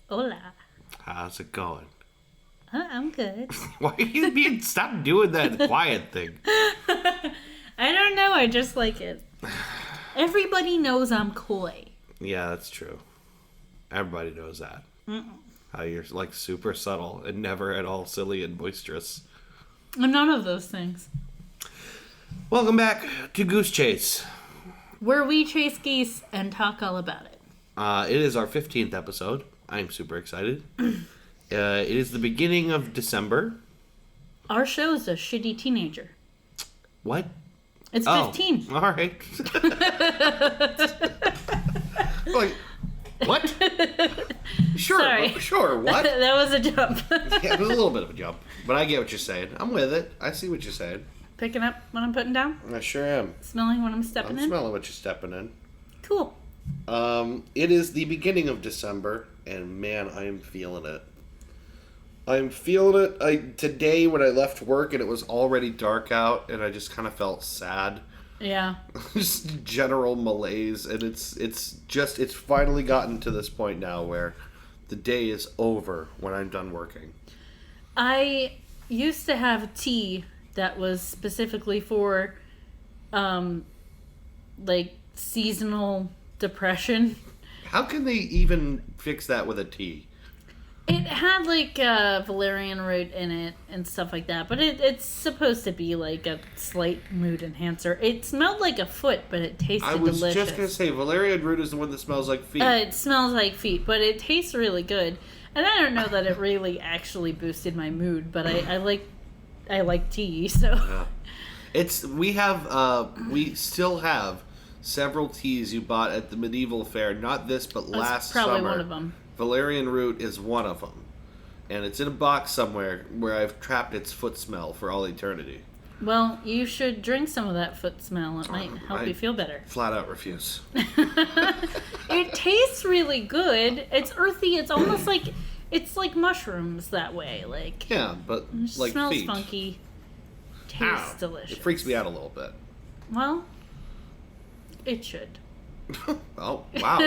Hola. How's it going? I'm good. Why are you being... Stop doing that quiet thing. I don't know. I just like it. Everybody knows I'm coy. Yeah, that's true. Everybody knows that. How you're like super subtle and never at all silly and boisterous. None of those things. Welcome back to Goose Chase. Where we chase geese and talk all about it. It is our 15th episode. I'm super excited. It is the beginning of December. Our show's a shitty teenager. What? It's 15. All right. Like, what? Sure. Sorry. Sure, what? That was a jump. Yeah, it was a little bit of a jump. But I get what you're saying. I'm with it. I see what you're saying. Picking up what I'm putting down? I sure am. Smelling what I'm stepping in? I'm smelling what you're stepping in. Cool. It is the beginning of December, and man, I am feeling it. I'm feeling it. Today when I left work and it was already dark out, and I just kind of felt sad. Yeah. Just general malaise, and it's finally gotten to this point now where the day is over when I'm done working. I used to have tea that was specifically for, like, seasonal depression. How can they even fix that with a tea? It had, like, valerian root in it and stuff like that, but it's supposed to be, like, a slight mood enhancer. It smelled like a foot, but it tasted delicious. I was just going to say, valerian root is the one that smells like feet. It smells like feet, but it tastes really good. And I don't know that it really actually boosted my mood, but I like tea, so... Yeah. We still have several teas you bought at the medieval fair, not this, but last summer. That's probably one of them. Valerian root is one of them. And it's in a box somewhere where I've trapped its foot smell for all eternity. Well, you should drink some of that foot smell. It might help you feel better. Flat out refuse. It tastes really good. It's earthy. It's almost like... It's like mushrooms that way. Like, yeah, but like smells feet. Funky. Tastes delicious. It freaks me out a little bit. Well, it should. Oh, wow.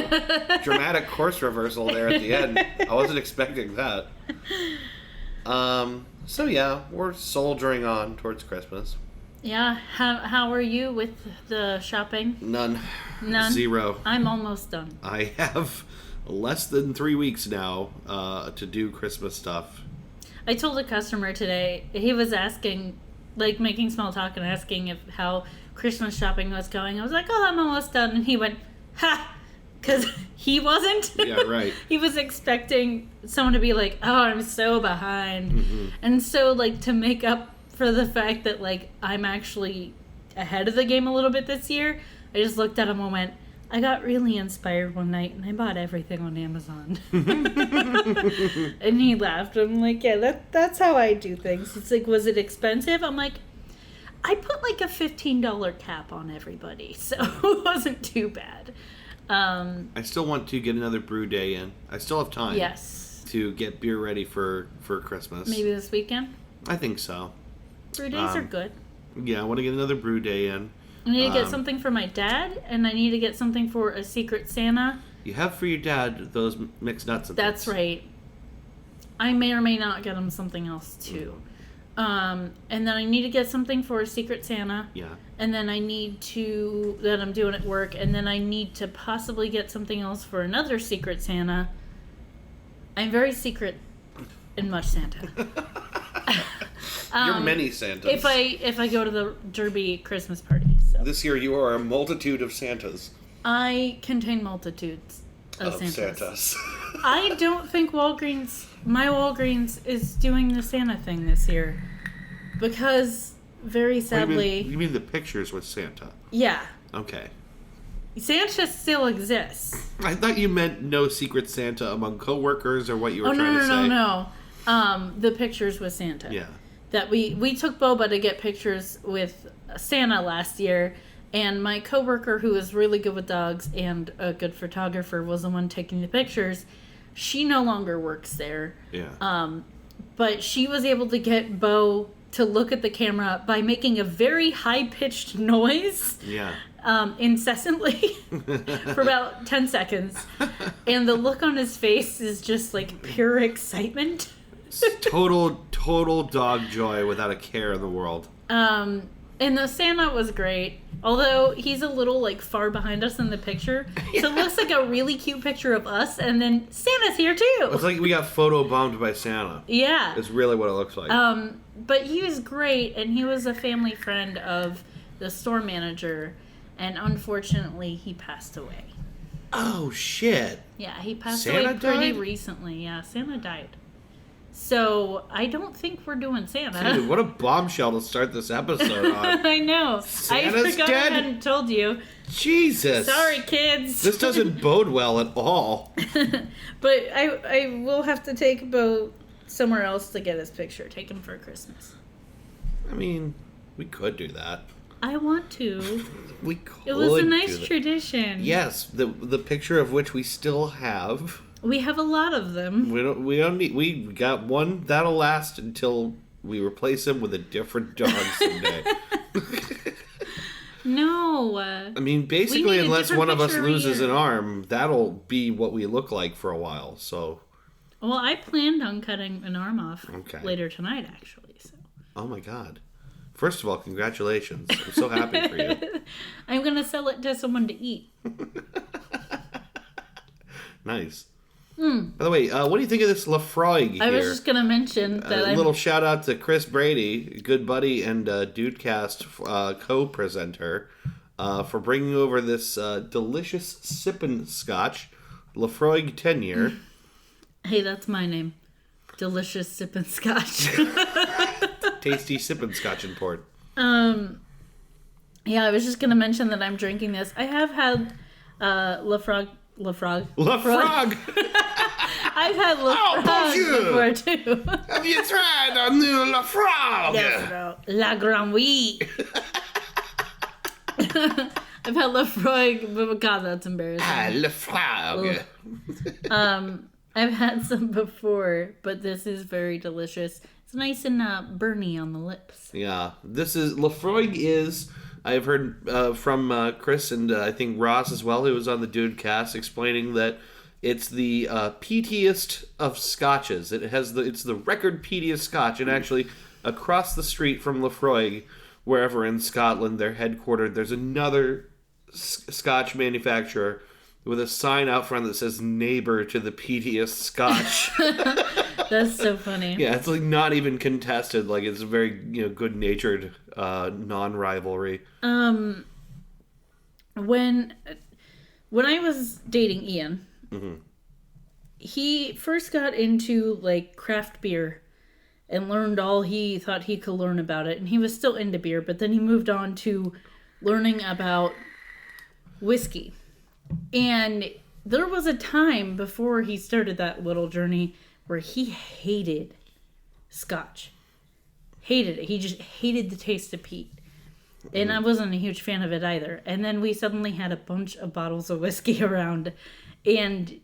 Dramatic course reversal there at the end. I wasn't expecting that. So yeah, we're soldiering on towards Christmas. Yeah, how are you with the shopping? None. 0. I'm almost done. I have less than 3 weeks now to do Christmas stuff. I told a customer today, he was asking, like, making small talk and asking how Christmas shopping was going. I was like, oh, I'm almost done. And he went, ha! Because he wasn't. Yeah, right. He was expecting someone to be like, oh, I'm so behind. Mm-hmm. And so, like, to make up for the fact that, like, I'm actually ahead of the game a little bit this year, I just looked at him and went, I got really inspired one night and I bought everything on Amazon. And he laughed. I'm like, yeah, that's how I do things. It's like, was it expensive? I'm like, I put like a $15 cap on everybody, so it wasn't too bad. I still want to get another brew day in. I still have time. Yes. To get beer ready for Christmas. Maybe this weekend? I think so. Brew days are good. Yeah, I want to get another brew day in. I need to get something for my dad, and I need to get something for a Secret Santa. You have for your dad those mixed nuts and That's things. right. I may or may not get him something else, too. And then I need to get something for a Secret Santa. Yeah. And then I need to... that I'm doing at work. And then I need to possibly get something else for another Secret Santa. I'm very secret in much Santa. You're many Santas. If I go to the Derby Christmas party. So. This year you are a multitude of Santas. I contain multitudes of Santas. I don't think my Walgreens is doing the Santa thing this year. Because, very sadly... You mean the pictures with Santa? Yeah. Okay. Santa still exists. I thought you meant no Secret Santa among coworkers or what you were trying to say. No. The pictures with Santa. Yeah. That we took Boba to get pictures with Santa last year, and my coworker, who is really good with dogs and a good photographer, was the one taking the pictures. She no longer works there. Yeah. But she was able to get Bo to look at the camera by making a very high-pitched noise. Yeah. Incessantly for about 10 seconds. And the look on his face is just like pure excitement. Total dog joy without a care in the world. And the Santa was great. Although he's a little like far behind us in the picture. So it looks like a really cute picture of us and then Santa's here too. It's like we got photobombed by Santa. Yeah. It's really what it looks like. But he was great and he was a family friend of the store manager. And unfortunately, he passed away. Oh, shit. Yeah, he passed Santa away pretty died? recently. Yeah, Santa died. So, I don't think we're doing Santa. Dude, what a bombshell to start this episode on. I know. Santa's I forgot dead? I hadn't told you. Jesus. Sorry, kids. This doesn't bode well at all. But I will have to take Bo somewhere else to get his picture taken for Christmas. I mean, we could do that. I want to. We could. It was a nice do that. tradition. Yes, the picture of which we still have. We have a lot of them. We don't need. We got one that'll last until we replace him with a different dog someday. No. I mean, basically, a unless different one of us picture every loses year. an arm, that'll be what we look like for a while. So. Well, I planned on cutting an arm off later tonight, actually. So. Oh my God. First of all, congratulations. I'm so happy for you. I'm going to sell it to someone to eat. Nice. By the way, what do you think of this Lafroig here? I was just going to mention that A little shout out to Chris Brady, good buddy and Dudecast co-presenter, for bringing over this delicious sippin' scotch, Lafroig 10-year. Hey, that's my name. Delicious sippin' scotch. Tasty sippin' scotch and port. Yeah, I was just gonna mention that I'm drinking this. I have had Lafroig. Lafroig! I've had Lafroig before too. Have you tried a new Lafroig? La Grand Oui. I've had Lafroig, but God, that's embarrassing. Lafroig. I've had some before, but this is very delicious. It's nice and burny on the lips. Yeah, this is Lafroig is. I've heard from Chris and I think Ross as well, who was on the Dudecast, explaining that it's the peatiest of scotches. It's the record peatiest scotch, and actually across the street from Lafroig, wherever in Scotland they're headquartered, there's another scotch manufacturer with a sign out front that says "Neighbor to the peatiest scotch." That's so funny. Yeah, it's like not even contested. Like it's a very good-natured non-rivalry. When I was dating Ian, he first got into like craft beer and learned all he thought he could learn about it, and he was still into beer. But then he moved on to learning about whiskey, and there was a time before he started that little journey where he hated scotch. Hated it. He just hated the taste of peat. And I wasn't a huge fan of it either. And then we suddenly had a bunch of bottles of whiskey around. And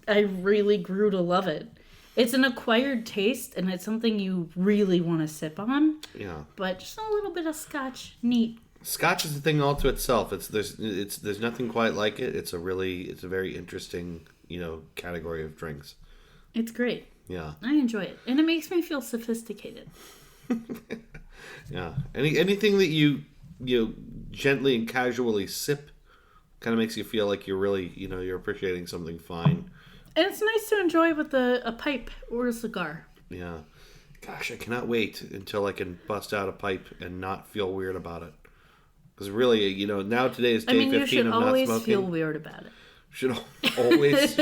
I really grew to love it. It's an acquired taste, and it's something you really want to sip on. Yeah. But just a little bit of scotch. Neat. Scotch is a thing all to itself. There's nothing quite like it. It's a very interesting, category of drinks. It's great. Yeah. I enjoy it. And it makes me feel sophisticated. Yeah. Anything that you gently and casually sip kind of makes you feel like you're really, you're appreciating something fine. And it's nice to enjoy with a pipe or a cigar. Yeah. Gosh, I cannot wait until I can bust out a pipe and not feel weird about it. Because really, now today is day 15 of not smoking. You should always feel weird about it. Should always.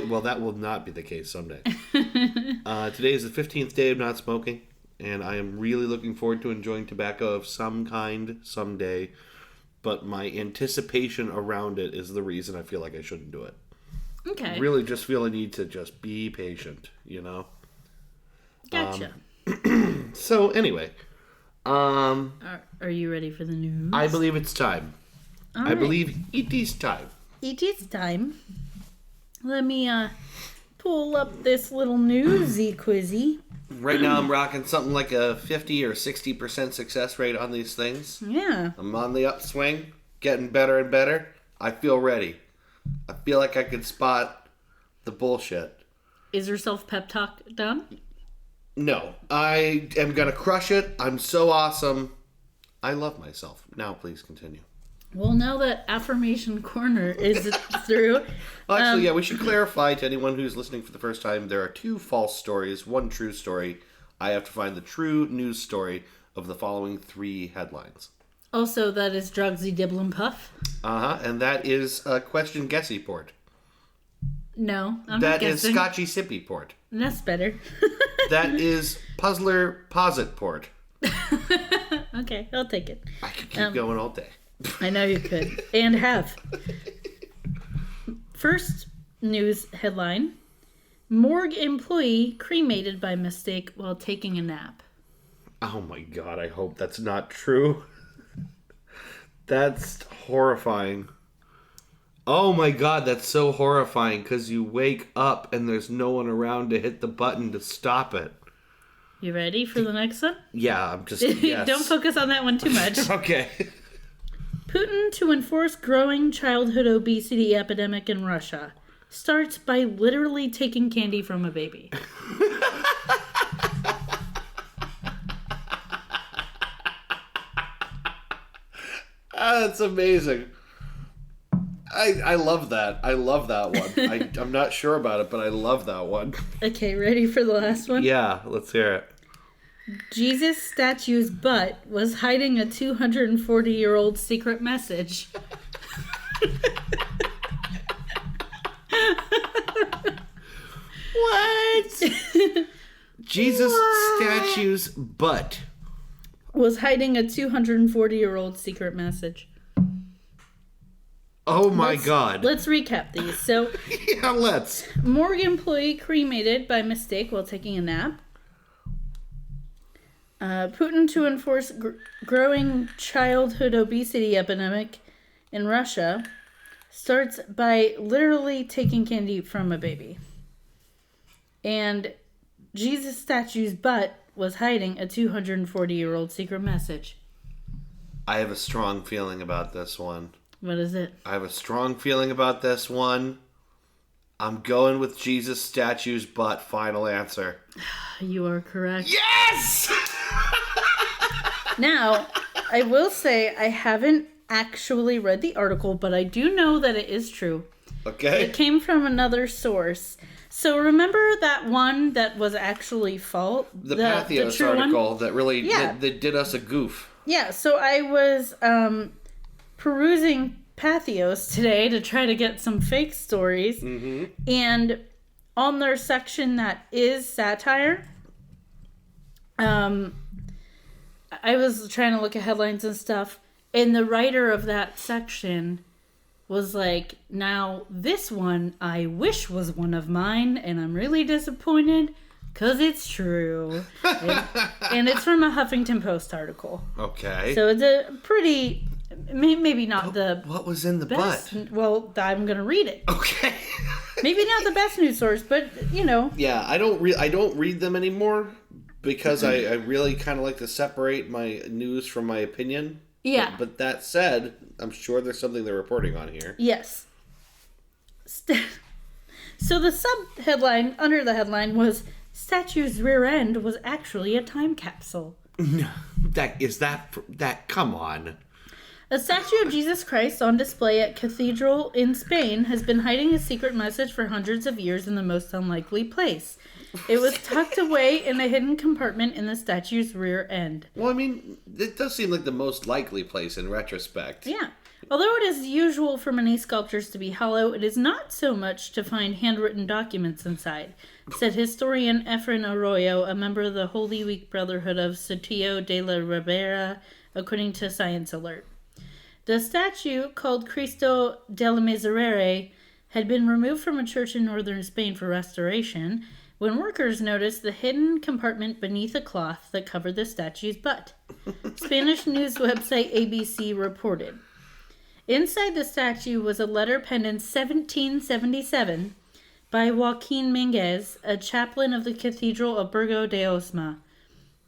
Well, that will not be the case someday. Today is the 15th day of not smoking, and I am really looking forward to enjoying tobacco of some kind someday. But my anticipation around it is the reason I feel like I shouldn't do it. Okay. I really just feel a need to just be patient, Gotcha. So anyway, Are you ready for the news? I believe it's time. All I right. believe it is time. It is time. Let me pull up this little newsy quizzy. Right now I'm rocking something like a 50 or 60% success rate on these things. Yeah. I'm on the upswing, getting better and better. I feel ready. I feel like I can spot the bullshit. Is your self-pep talk done? No. I am going to crush it. I'm so awesome. I love myself. Now please continue. Well, now that Affirmation Corner is through... Well, actually, we should clarify to anyone who's listening for the first time, there are 2 false stories, 1 true story. I have to find the true news story of the following 3 headlines. Also, that is Drugsy Dibble and Puff. And that is Question Guessy Port. No, I'm That not guessing. is Scotchy Sippy Port. That's better. That is Puzzler Posit Port. Okay, I'll take it. I could keep going all day. I know you could. And have. First news headline. Morgue employee cremated by mistake while taking a nap. Oh my god, I hope that's not true. That's horrifying. Oh my god, that's so horrifying because you wake up and there's no one around to hit the button to stop it. You ready for the next one? Yeah, I'm just... Yes. Don't focus on that one too much. Okay. Putin to enforce growing childhood obesity epidemic in Russia. Starts by literally taking candy from a baby. That's amazing. I love that. I love that one. I'm not sure about it, but I love that one. Okay, ready for the last one? Yeah, let's hear it. Jesus statue's butt was hiding a 240-year-old secret message. What? Jesus statue's butt was hiding a 240-year-old secret message. Oh my god. Let's recap these. So, yeah, let's. Morgue employee cremated by mistake while taking a nap. Putin to enforce growing childhood obesity epidemic in Russia. Starts by literally taking candy from a baby. And Jesus statue's butt was hiding a 240-year-old secret message. I have a strong feeling about this one. What is it? I have a strong feeling about this one. I'm going with Jesus statue's butt. Final answer. You are correct. Yes! Now, I will say I haven't actually read the article, but I do know that it is true. Okay. It came from another source. So remember that one that was actually false? The Patheos article one? that really that did us a goof. Yeah, so I was perusing Patheos today to try to get some fake stories. Mm-hmm. And on their section that is satire, I was trying to look at headlines and stuff, and the writer of that section was like, now this one I wish was one of mine, and I'm really disappointed because it's true. And it's from a Huffington Post article. Okay. So it's a pretty, maybe not the What was in the best. butt? Well, I'm going to read it. Okay. Maybe not the best news source, but, you know. Yeah, I don't read them anymore because I really kind of like to separate my news from my opinion. Yeah. But that said, I'm sure there's something they're reporting on here. Yes. So the sub-headline, under the headline, was, Statue's rear end was actually a time capsule. No, come on. A statue of Jesus Christ on display at Cathedral in Spain has been hiding a secret message for hundreds of years in the most unlikely place. It was tucked away in a hidden compartment in the statue's rear end. Well, I mean, it does seem like the most likely place in retrospect. Yeah. Although it is usual for many sculptures to be hollow, it is not so much to find handwritten documents inside, said historian Efren Arroyo, a member of the Holy Week Brotherhood of Sotillo de la Ribera, according to Science Alert. The statue, called Cristo del Miserere, had been removed from a church in northern Spain for restoration when workers noticed the hidden compartment beneath a cloth that covered the statue's butt. Spanish news website ABC reported. Inside the statue was a letter penned in 1777 by Joaquin Minguez, a chaplain of the Cathedral of Burgo de Osma.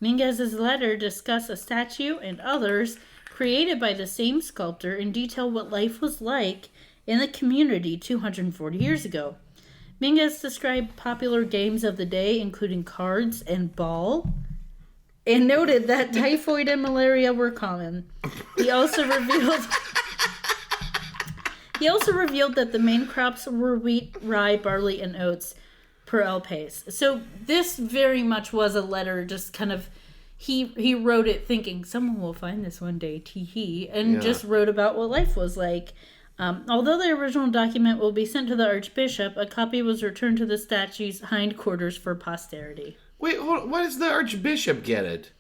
Minguez's letter discuss a statue and others created by the same sculptor and detail what life was like in the community 240 years ago. Minguez described popular games of the day, including cards and ball, and noted that typhoid and malaria were common. He also revealed that the main crops were wheat, rye, barley, and oats per el país. So this very much was a letter, just kind of, he wrote it thinking, someone will find this one day, tee-hee, and just wrote about what life was like. Although the original document will be sent to the Archbishop, a copy was returned to the statue's hindquarters for posterity. Wait, why does the Archbishop get it?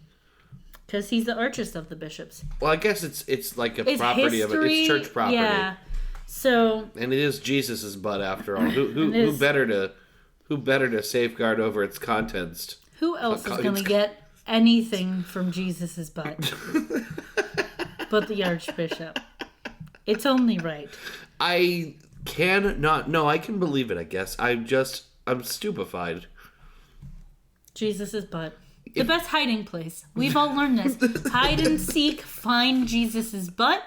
Because he's the archest of the bishops. Well, I guess it's like a It's property history, of it. It's church property. Yeah. So. And it is Jesus's butt after all. Who better to safeguard over its contents? Who else is going to get anything from Jesus's butt but the Archbishop? It's only right. I cannot. No, I can believe it. I guess I'm stupefied. Jesus's butt. The best hiding place. We've all learned this. Hide and seek, find Jesus's butt.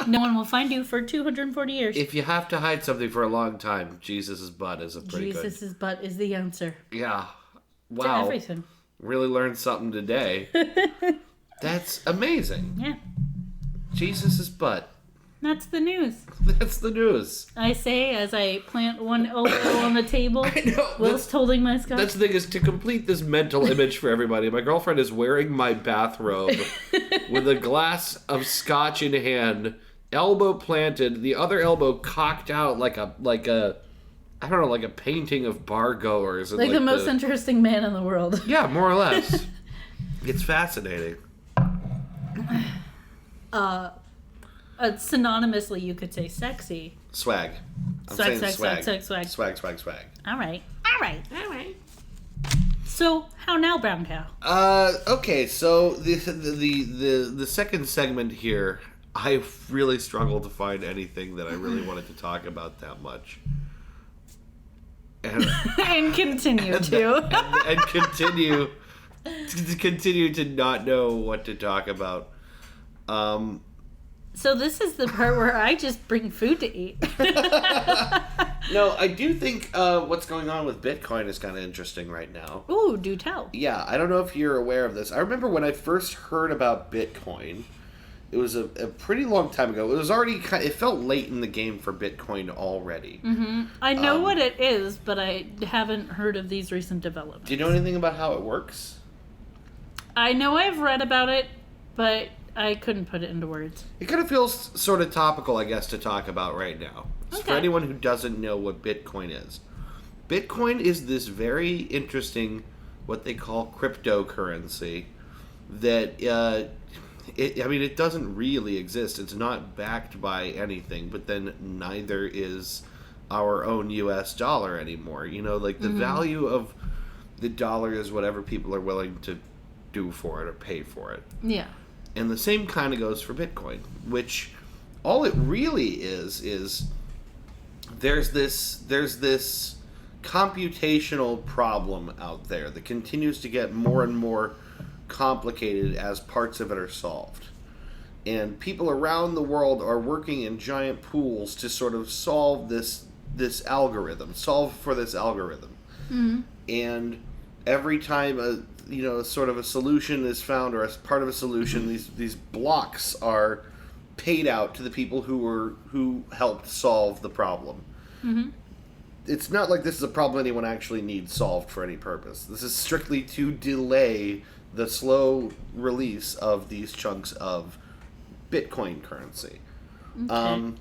No one will find you for 240 years. If you have to hide something for a long time, Jesus's butt is a pretty good. Jesus's butt is the answer. Yeah. Wow. To everything. Really learned something today. That's amazing. Yeah. Jesus's butt. That's the news. That's the news. I say as I plant one elbow on the table whilst holding my scotch. That's the thing, is to complete this mental image for everybody. My girlfriend is wearing my bathrobe with a glass of scotch in hand, elbow planted, the other elbow cocked out like a I don't know, like a painting of bar goers. And like the most interesting man in the world. Yeah, more or less. It's fascinating. Synonymously, you could say sexy. Swag. Swag. Swag. All right. So, how now, Brown Cow? Okay, so the second segment here, I really struggled to find anything that I really wanted to talk about that much. And continue to not know what to talk about. So this is the part where I just bring food to eat. No, I do think what's going on with Bitcoin is kind of interesting right now. Ooh, do tell. Yeah, I don't know if you're aware of this. I remember when I first heard about Bitcoin, it was a pretty long time ago. It was already it felt late in the game for Bitcoin already. Mm-hmm. I know what it is, but I haven't heard of these recent developments. Do you know anything about how it works? I know I've read about it, but I couldn't put it into words. It kind of feels sort of topical, I guess, to talk about right now. Okay. For anyone who doesn't know what Bitcoin is. Bitcoin is this very interesting, what they call cryptocurrency, that, it doesn't really exist. It's not backed by anything, but then neither is our own U.S. dollar anymore. You know, like the value of the dollar is whatever people are willing to do for it or pay for it. Yeah. And the same kind of goes for Bitcoin, which all it really is there's this computational problem out there that continues to get more and more complicated as parts of it are solved. And people around the world are working in giant pools to sort of solve this algorithm. Mm-hmm. And every time sort of a solution is found, or as part of a solution, these blocks are paid out to the people who helped solve the problem. Mm-hmm. It's not like this is a problem anyone actually needs solved for any purpose. This is strictly to delay the slow release of these chunks of Bitcoin currency. Okay.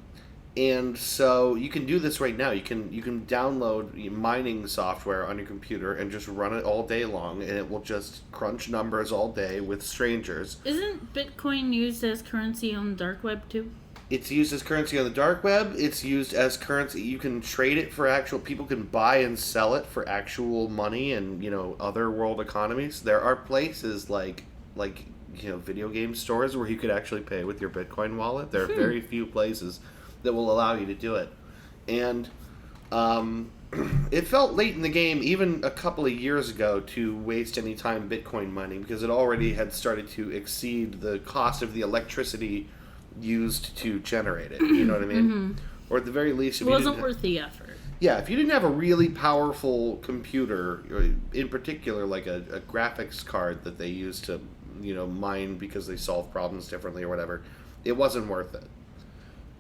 And so you can do this right now. You can download mining software on your computer and just run it all day long, and it will just crunch numbers all day with strangers. Isn't Bitcoin used as currency on the dark web too? It's used as currency on the dark web. It's used as currency. You can trade it for actual... People can buy and sell it for actual money and, other world economies. There are places like video game stores where you could actually pay with your Bitcoin wallet. There are very few places that will allow you to do it. And it felt late in the game, even a couple of years ago, to waste any time Bitcoin mining because it already had started to exceed the cost of the electricity used to generate it. You know what I mean? Or at the very least, if It you wasn't didn't worth the effort. yeah, if you didn't have a really powerful computer, or in particular like a graphics card that they use to, mine because they solve problems differently or whatever, it wasn't worth it.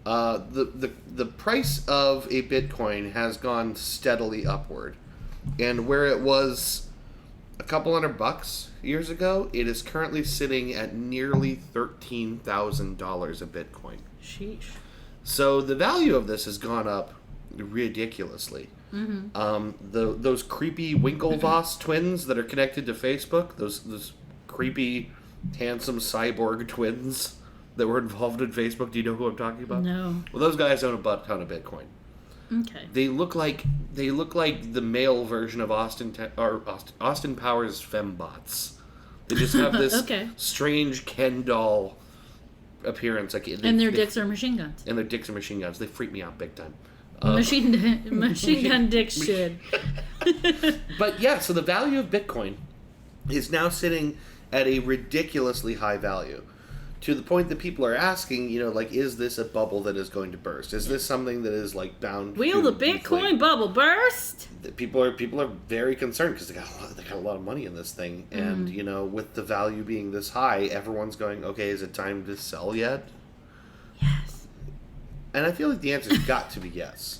The price of a Bitcoin has gone steadily upward, and where it was a couple $100 years ago, it is currently sitting at nearly $13,000 a Bitcoin. Sheesh. So the value of this has gone up ridiculously. Those creepy Winklevoss twins that are connected to Facebook, those creepy, handsome cyborg twins that were involved in Facebook. Do you know who I'm talking about? No. Well, those guys own a butt ton of Bitcoin. Okay. They look like the male version of Austin Powers fembots. They just have this Okay. strange Ken doll appearance. And their dicks are machine guns. And their dicks are machine guns. They freak me out big time. Machine gun dicks should. But yeah, so the value of Bitcoin is now sitting at a ridiculously high value. To the point that people are asking, is this a bubble that is going to burst? Is this something that is bound? Will the Bitcoin bubble burst? People are very concerned because they got a lot of money in this thing, and with the value being this high, everyone's going, okay, is it time to sell yet? Yes. And I feel like the answer's got to be yes.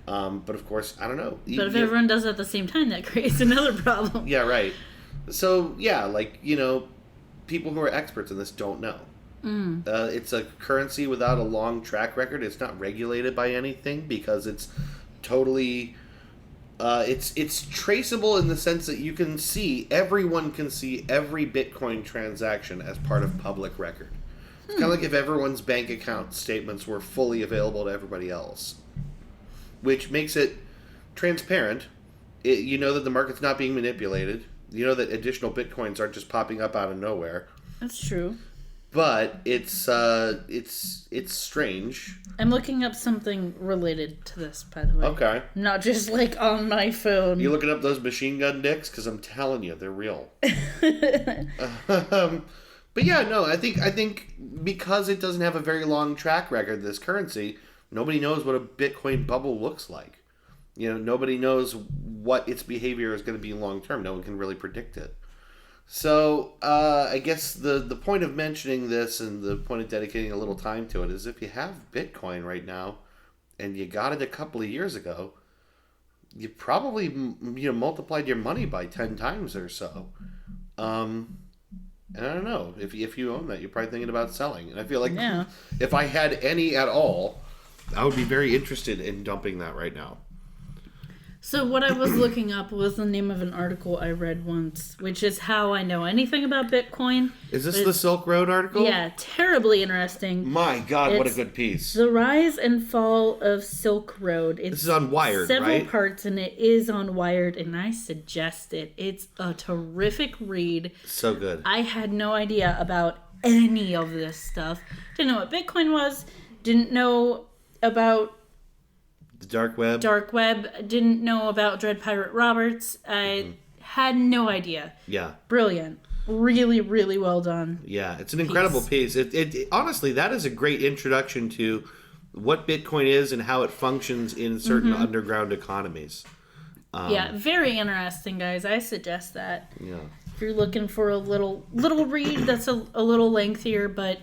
But of course, I don't know. But if everyone does it at the same time, that creates another problem. Yeah, right. So yeah, people who are experts in this don't know. It's a currency without a long track record. It's not regulated by anything because it's totally it's traceable in the sense that everyone can see every Bitcoin transaction as part of public record. It's kind of like if everyone's bank account statements were fully available to everybody else, which makes it transparent. You know that the market's not being manipulated. You know that additional Bitcoins aren't just popping up out of nowhere. That's true. But it's strange. I'm looking up something related to this, by the way. Okay. Not just on my phone. You looking up those machine gun dicks? Because I'm telling you, they're real. But yeah, no, I think because it doesn't have a very long track record, this currency, nobody knows what a Bitcoin bubble looks like. Nobody knows what its behavior is going to be long term. No one can really predict it. So, I guess the point of mentioning this and the point of dedicating a little time to it is if you have Bitcoin right now and you got it a couple of years ago, you probably multiplied your money by 10 times or so. And I don't know, if you own that, you're probably thinking about selling. And I feel like if I had any at all, I would be very interested in dumping that right now. So what I was looking up was the name of an article I read once, which is how I know anything about Bitcoin. Is this the Silk Road article? Yeah, terribly interesting. My God, what a good piece. The Rise and Fall of Silk Road. This is on Wired, several right? parts, and it is on Wired, and I suggest it. It's a terrific read. So good. I had no idea about any of this stuff. Didn't know what Bitcoin was. Didn't know about the dark web. Didn't know about Dread Pirate Roberts. I had no idea. Yeah. Brilliant. Really, really well done. Yeah, it's an incredible piece. It honestly, that is a great introduction to what Bitcoin is and how it functions in certain underground economies. Yeah, very interesting, guys. I suggest that. Yeah. If you're looking for a little read that's a little lengthier, but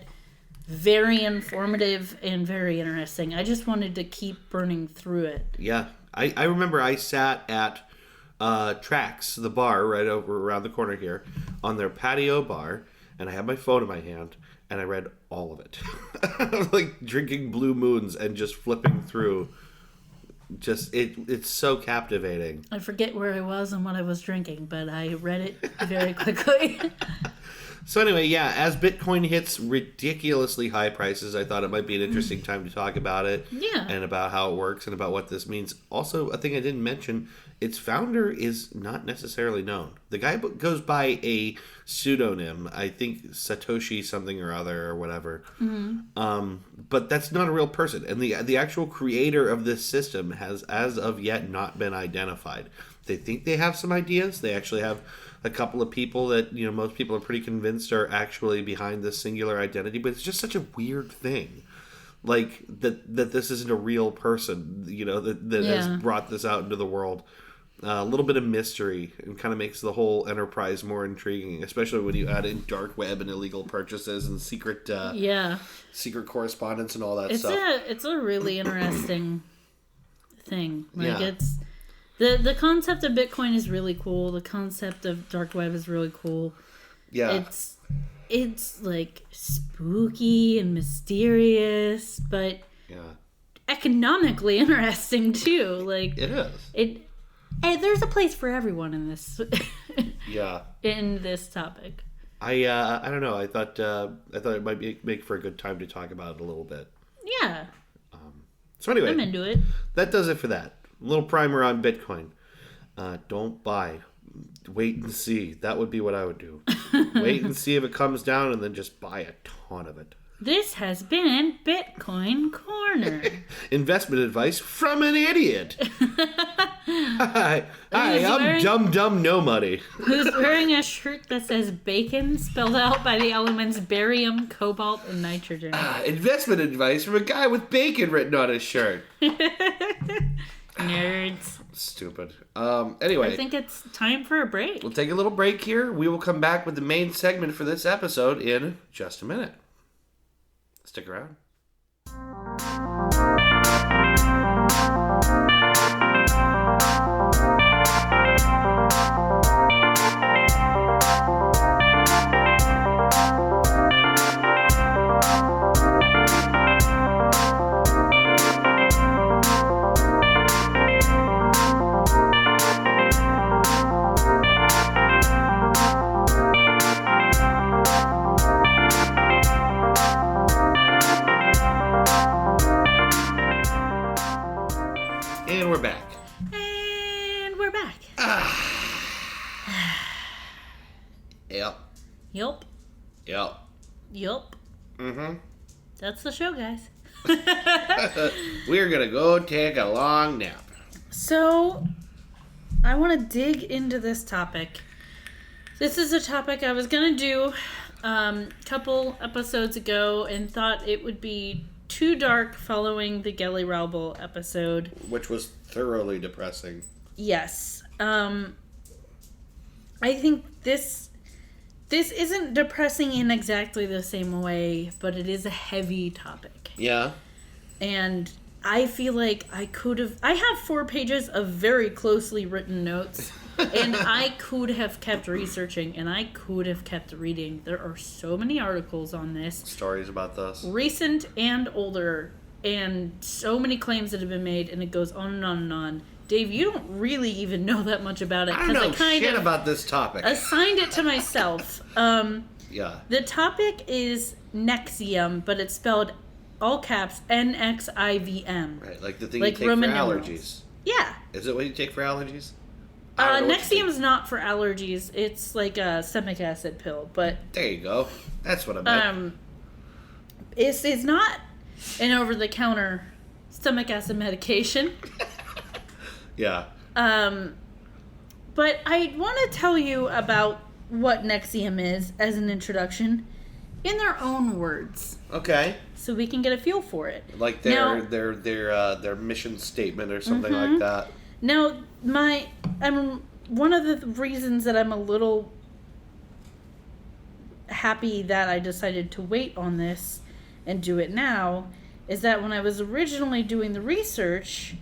very informative and very interesting. I just wanted to keep burning through it. Yeah. I remember I sat at Trax, the bar right over around the corner here, on their patio bar, and I had my phone in my hand, and I read all of it. Like drinking Blue Moons and just flipping through. It's so captivating. I forget where I was and what I was drinking, but I read it very quickly. So anyway, yeah, as Bitcoin hits ridiculously high prices, I thought it might be an interesting time to talk about it. Yeah. And about how it works and about what this means. Also, a thing I didn't mention, its founder is not necessarily known. The guy goes by a pseudonym, I think Satoshi something or other or whatever. But that's not a real person. And the actual creator of this system has, as of yet, not been identified. They think they have some ideas. They actually have a couple of people that, most people are pretty convinced are actually behind this singular identity, but it's just such a weird thing. Like, that this isn't a real person, that has brought this out into the world. A little bit of mystery, and kind of makes the whole enterprise more intriguing, especially when you add in dark web and illegal purchases and secret correspondence and all that stuff. It's a really interesting thing. Like, it's... The concept of Bitcoin is really cool. The concept of dark web is really cool. Yeah. It's like spooky and mysterious, but economically interesting too. Like, it is. There's a place for everyone in this. Yeah. In this topic. I don't know. I thought it might make for a good time to talk about it a little bit. Yeah. So anyway, I'm into it. That does it for that. A little primer on Bitcoin. Don't buy. Wait and see. That would be what I would do. Wait and see if it comes down and then just buy a ton of it. This has been Bitcoin Corner. Investment advice from an idiot. Hi, I'm dumb no money. Who's wearing a shirt that says bacon spelled out by the elements barium, cobalt, and nitrogen. Investment advice from a guy with bacon written on his shirt. Nerds. Stupid. Anyway. I think it's time for a break. We'll take a little break here. We will come back with the main segment for this episode in just a minute. Stick around. And we're back. And we're back. Yep. Yup. Yep. Yup. Mm-hmm. That's the show, guys. We're going to go take a long nap. So, I want to dig into this topic. This is a topic I was going to do a couple episodes ago and thought it would be too dark following the Gelly Raubel episode. Which was thoroughly depressing. Yes. I think this isn't depressing in exactly the same way, but it is a heavy topic. Yeah. And I feel like I have 4 pages of very closely written notes, and I could have kept researching, and I could have kept reading. There are so many articles on this. Stories about this. Recent and older, and so many claims that have been made, and it goes on and on and on. Dave, you don't really even know that much about it. I don't know shit about this topic. Assigned it to myself. Yeah. The topic is NXIVM, but it's spelled all caps NXIVM. Right, like the thing like you take Roman for allergies. numerals. Yeah. Is it what you take for allergies? NXIVM is not for allergies. It's like a stomach acid pill, but there you go. That's what I meant. It's not an over-the-counter stomach acid medication. Yeah. But I want to tell you about what NXIVM is as an introduction in their own words. Okay. So we can get a feel for it. Like their mission statement or something like that. Now, one of the reasons that I'm a little happy that I decided to wait on this and do it now is that when I was originally doing the research,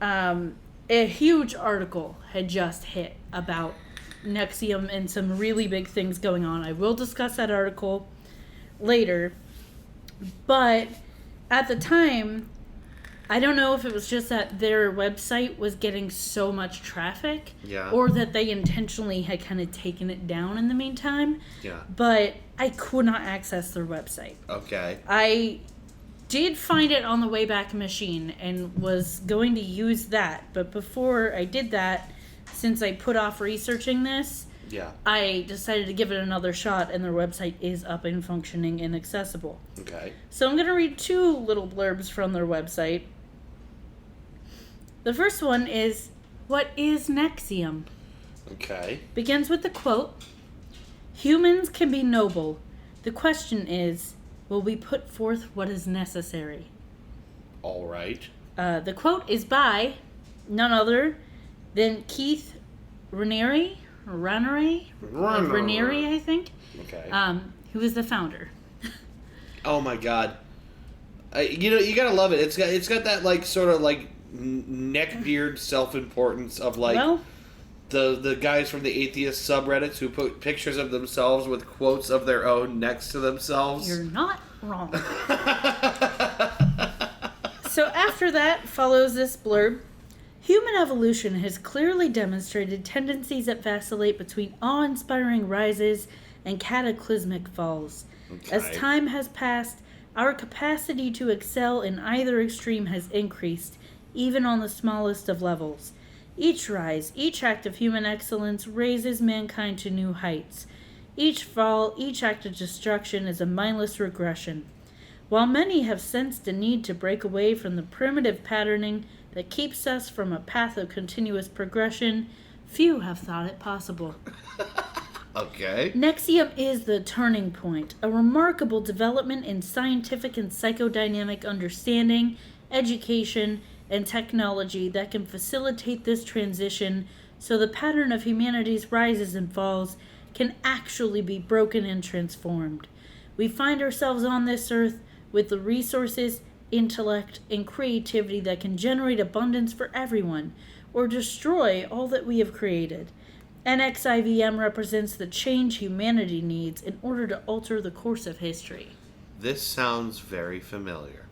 a huge article had just hit about NXIVM and some really big things going on. I will discuss that article later. But at the time, I don't know if it was just that their website was getting so much traffic, Yeah. or that they intentionally had kind of taken it down in the meantime. Yeah. But I could not access their website. Okay. I did find it on the Wayback Machine and was going to use that, but before I did that, since I put off researching this, Yeah. I decided to give it another shot, and their website is up and functioning and accessible. Okay. So I'm going to read 2 little blurbs from their website. The first one is, what is NXIVM? Okay. Begins with the quote, humans can be noble. The question is, will we put forth what is necessary? All right. The quote is by none other than Keith Raniere, I think. Okay. Who is the founder. Oh my God. You gotta love it. It's got that like sort of like neckbeard self-importance of like Well, the guys from the atheist subreddits who put pictures of themselves with quotes of their own next to themselves. you're not wrong. So after that follows this blurb. Human evolution has clearly demonstrated tendencies that vacillate between awe-inspiring rises and cataclysmic falls. Okay. As time has passed, our capacity to excel in either extreme has increased, even on the smallest of levels. Each rise, each act of human excellence raises mankind to new heights. Each fall, each act of destruction is a mindless regression. While many have sensed a need to break away from the primitive patterning that keeps us from a path of continuous progression, few have thought it possible. Okay. NXIVM is the turning point, a remarkable development in scientific and psychodynamic understanding, education, and technology that can facilitate this transition so the pattern of humanity's rises and falls can actually be broken and transformed. We find ourselves on this earth with the resources, intellect, and creativity that can generate abundance for everyone, or destroy all that we have created. NXIVM represents the change humanity needs in order to alter the course of history. This sounds very familiar.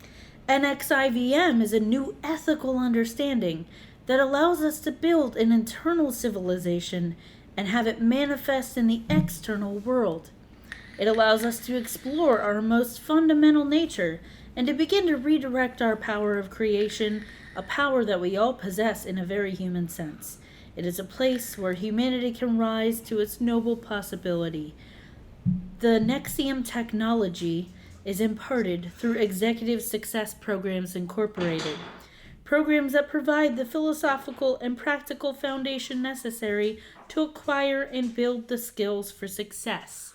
NXIVM is a new ethical understanding that allows us to build an internal civilization and have it manifest in the external world. It allows us to explore our most fundamental nature and to begin to redirect our power of creation, a power that we all possess in a very human sense. It is a place where humanity can rise to its noble possibility. The NXIVM technology is imparted through Executive Success Programs Incorporated, programs that provide the philosophical and practical foundation necessary to acquire and build the skills for success.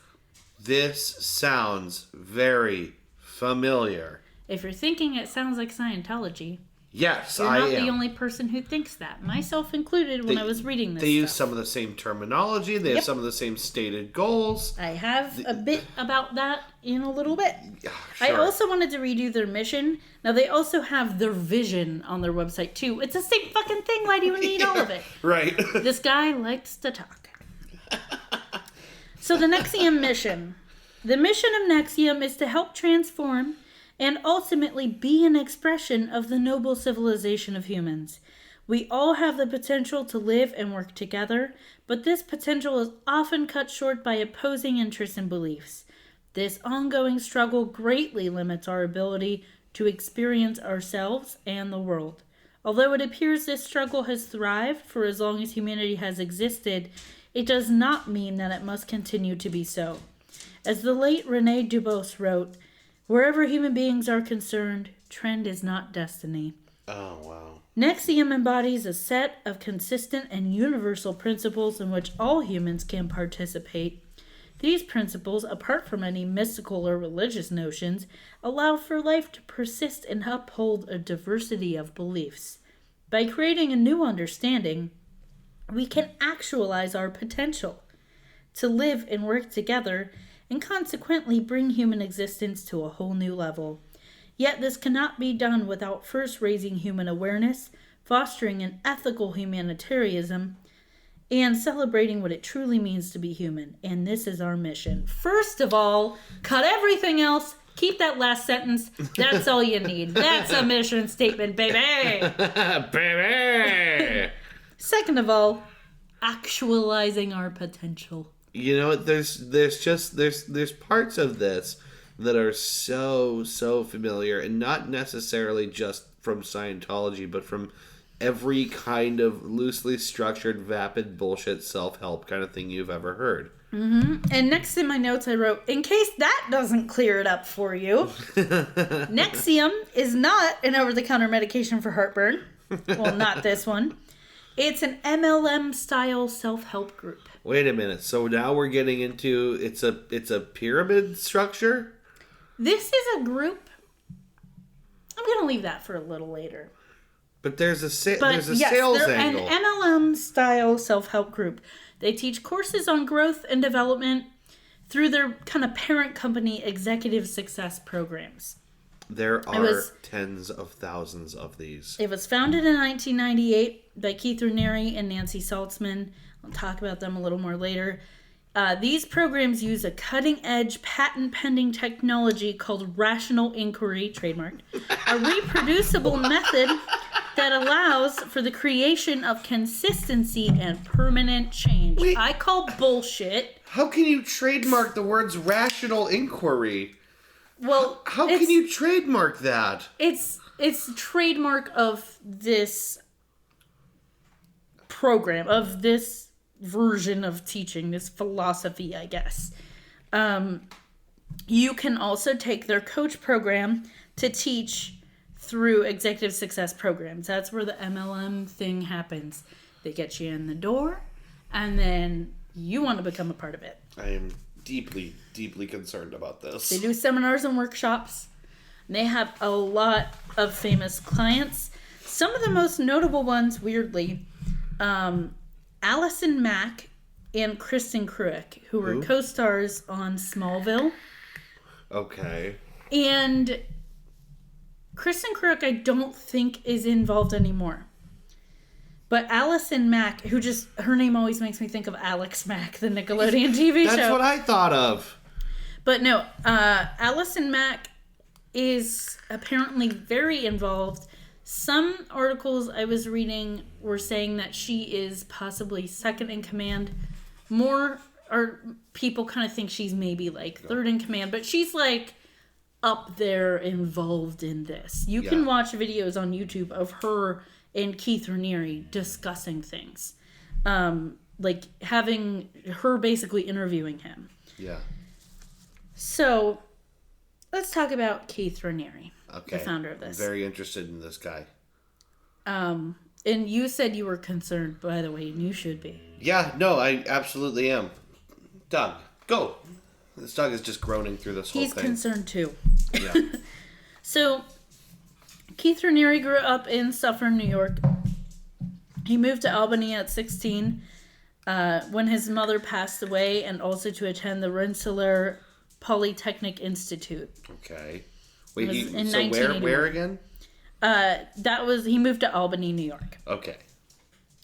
This sounds very familiar. If you're thinking it sounds like Scientology, Yes, you're I not am. the only person who thinks that, myself included when I was reading this They use stuff. some of the same terminology. They Yep. have some of the same stated goals. I have a bit about that in a little bit. Yeah, I sure. also wanted to read you their mission. Now, they also have their vision on their website, too. It's the same fucking thing. Why do you need all of it? Right. This guy likes to talk. So the NXIVM mission. The mission of NXIVM is to help transform and ultimately be an expression of the noble civilization of humans. We all have the potential to live and work together, but this potential is often cut short by opposing interests and beliefs. This ongoing struggle greatly limits our ability to experience ourselves and the world. Although it appears this struggle has thrived for as long as humanity has existed, it does not mean that it must continue to be so. As the late René Dubos wrote, "Wherever human beings are concerned, trend is not destiny." Oh, wow. NXIVM embodies a set of consistent and universal principles in which all humans can participate. These principles, apart from any mystical or religious notions, allow for life to persist and uphold a diversity of beliefs. By creating a new understanding, we can actualize our potential to live and work together and consequently bring human existence to a whole new level. Yet this cannot be done without first raising human awareness, fostering an ethical humanitarianism, and celebrating what it truly means to be human. And this is our mission. First of all, cut everything else Keep that last sentence. That's all you need. That's a mission statement, baby. Baby! Second of all, actualizing our potential. You know, there's parts of this that are so familiar, and not necessarily just from Scientology, but from every kind of loosely structured, vapid bullshit self-help kind of thing you've ever heard. Mm-hmm. And next in my notes I wrote, in case that doesn't clear it up for you, NXIVM is not an over-the-counter medication for heartburn. Well, not this one. It's an MLM-style self-help group. Wait a minute. So now we're getting into it's a pyramid structure? This is a group. I'm going to leave that for a little later. But there's a sales angle. An MLM-style self-help group. They teach courses on growth and development through their kind of parent company executive success programs. There are tens of thousands of these. It was founded in 1998 by Keith Raniere and Nancy Saltzman. I'll talk about them a little more later. These programs use a cutting-edge, patent-pending technology called rational inquiry, trademarked, a reproducible method that allows for the creation of consistency and permanent change. Wait. I call bullshit. How can you trademark the words rational inquiry? Well, how can you trademark that? It's a trademark of this program, of this version of teaching, this philosophy, I guess. You can also take their coach program to teach through executive success programs. That's where the MLM thing happens. They get you in the door, and then you want to become a part of it. I am deeply, deeply concerned about this. They do seminars and workshops. They have a lot of famous clients. Some of the most notable ones, weirdly, Allison Mack and Kristen Cruick, who were co-stars on Smallville. Okay. And Kristen Cruick, I don't think is involved anymore. But Allison Mack, her name always makes me think of Alex Mack, the Nickelodeon TV show. That's what I thought of. But no, Allison Mack is apparently very involved. Some articles I was reading were saying that she is possibly second in command. People kind of think she's maybe like third in command, but she's like up there involved in this. You can watch videos on YouTube of her and Keith Raniere discussing things. Like having her basically interviewing him. Yeah. So, let's talk about Keith Raniere, the founder of this. I'm very interested in this guy. And you said you were concerned, by the way, and you should be. Yeah, no, I absolutely am. Doug, go. This dog is just groaning through this whole thing. He's concerned too. Yeah. So, Keith Raniere grew up in Suffern, New York. He moved to Albany at 16 when his mother passed away, and also to attend the Rensselaer Polytechnic Institute. Okay. Wait, so where again? He moved to Albany, New York. Okay.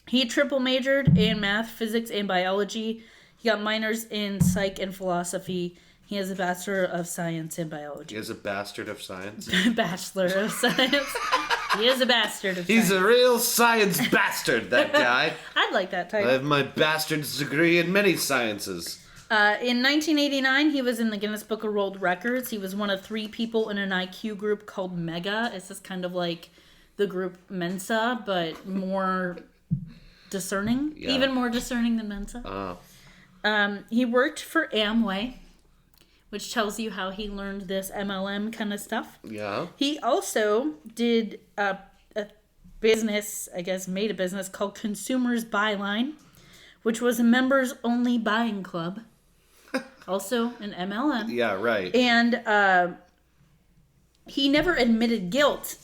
He triple majored in math, physics, and biology. He got minors in psych and philosophy. He has a Bachelor of Science in biology. He is a bastard of science? Bachelor of Science. He is a bastard of He's science. a real science bastard, that guy. I'd like that title. I have my bastard's degree in many sciences. In 1989, he was in the Guinness Book of World Records. He was one of 3 people in an IQ group called Mega. It's just kind of like the group Mensa, but more discerning. Yeah. Even more discerning than Mensa. He worked for Amway, which tells you how he learned this MLM kind of stuff. Yeah. He also did a business, I guess, made a business called Consumers Byline, which was a members-only buying club. Also an MLM. Yeah, right. And he never admitted guilt,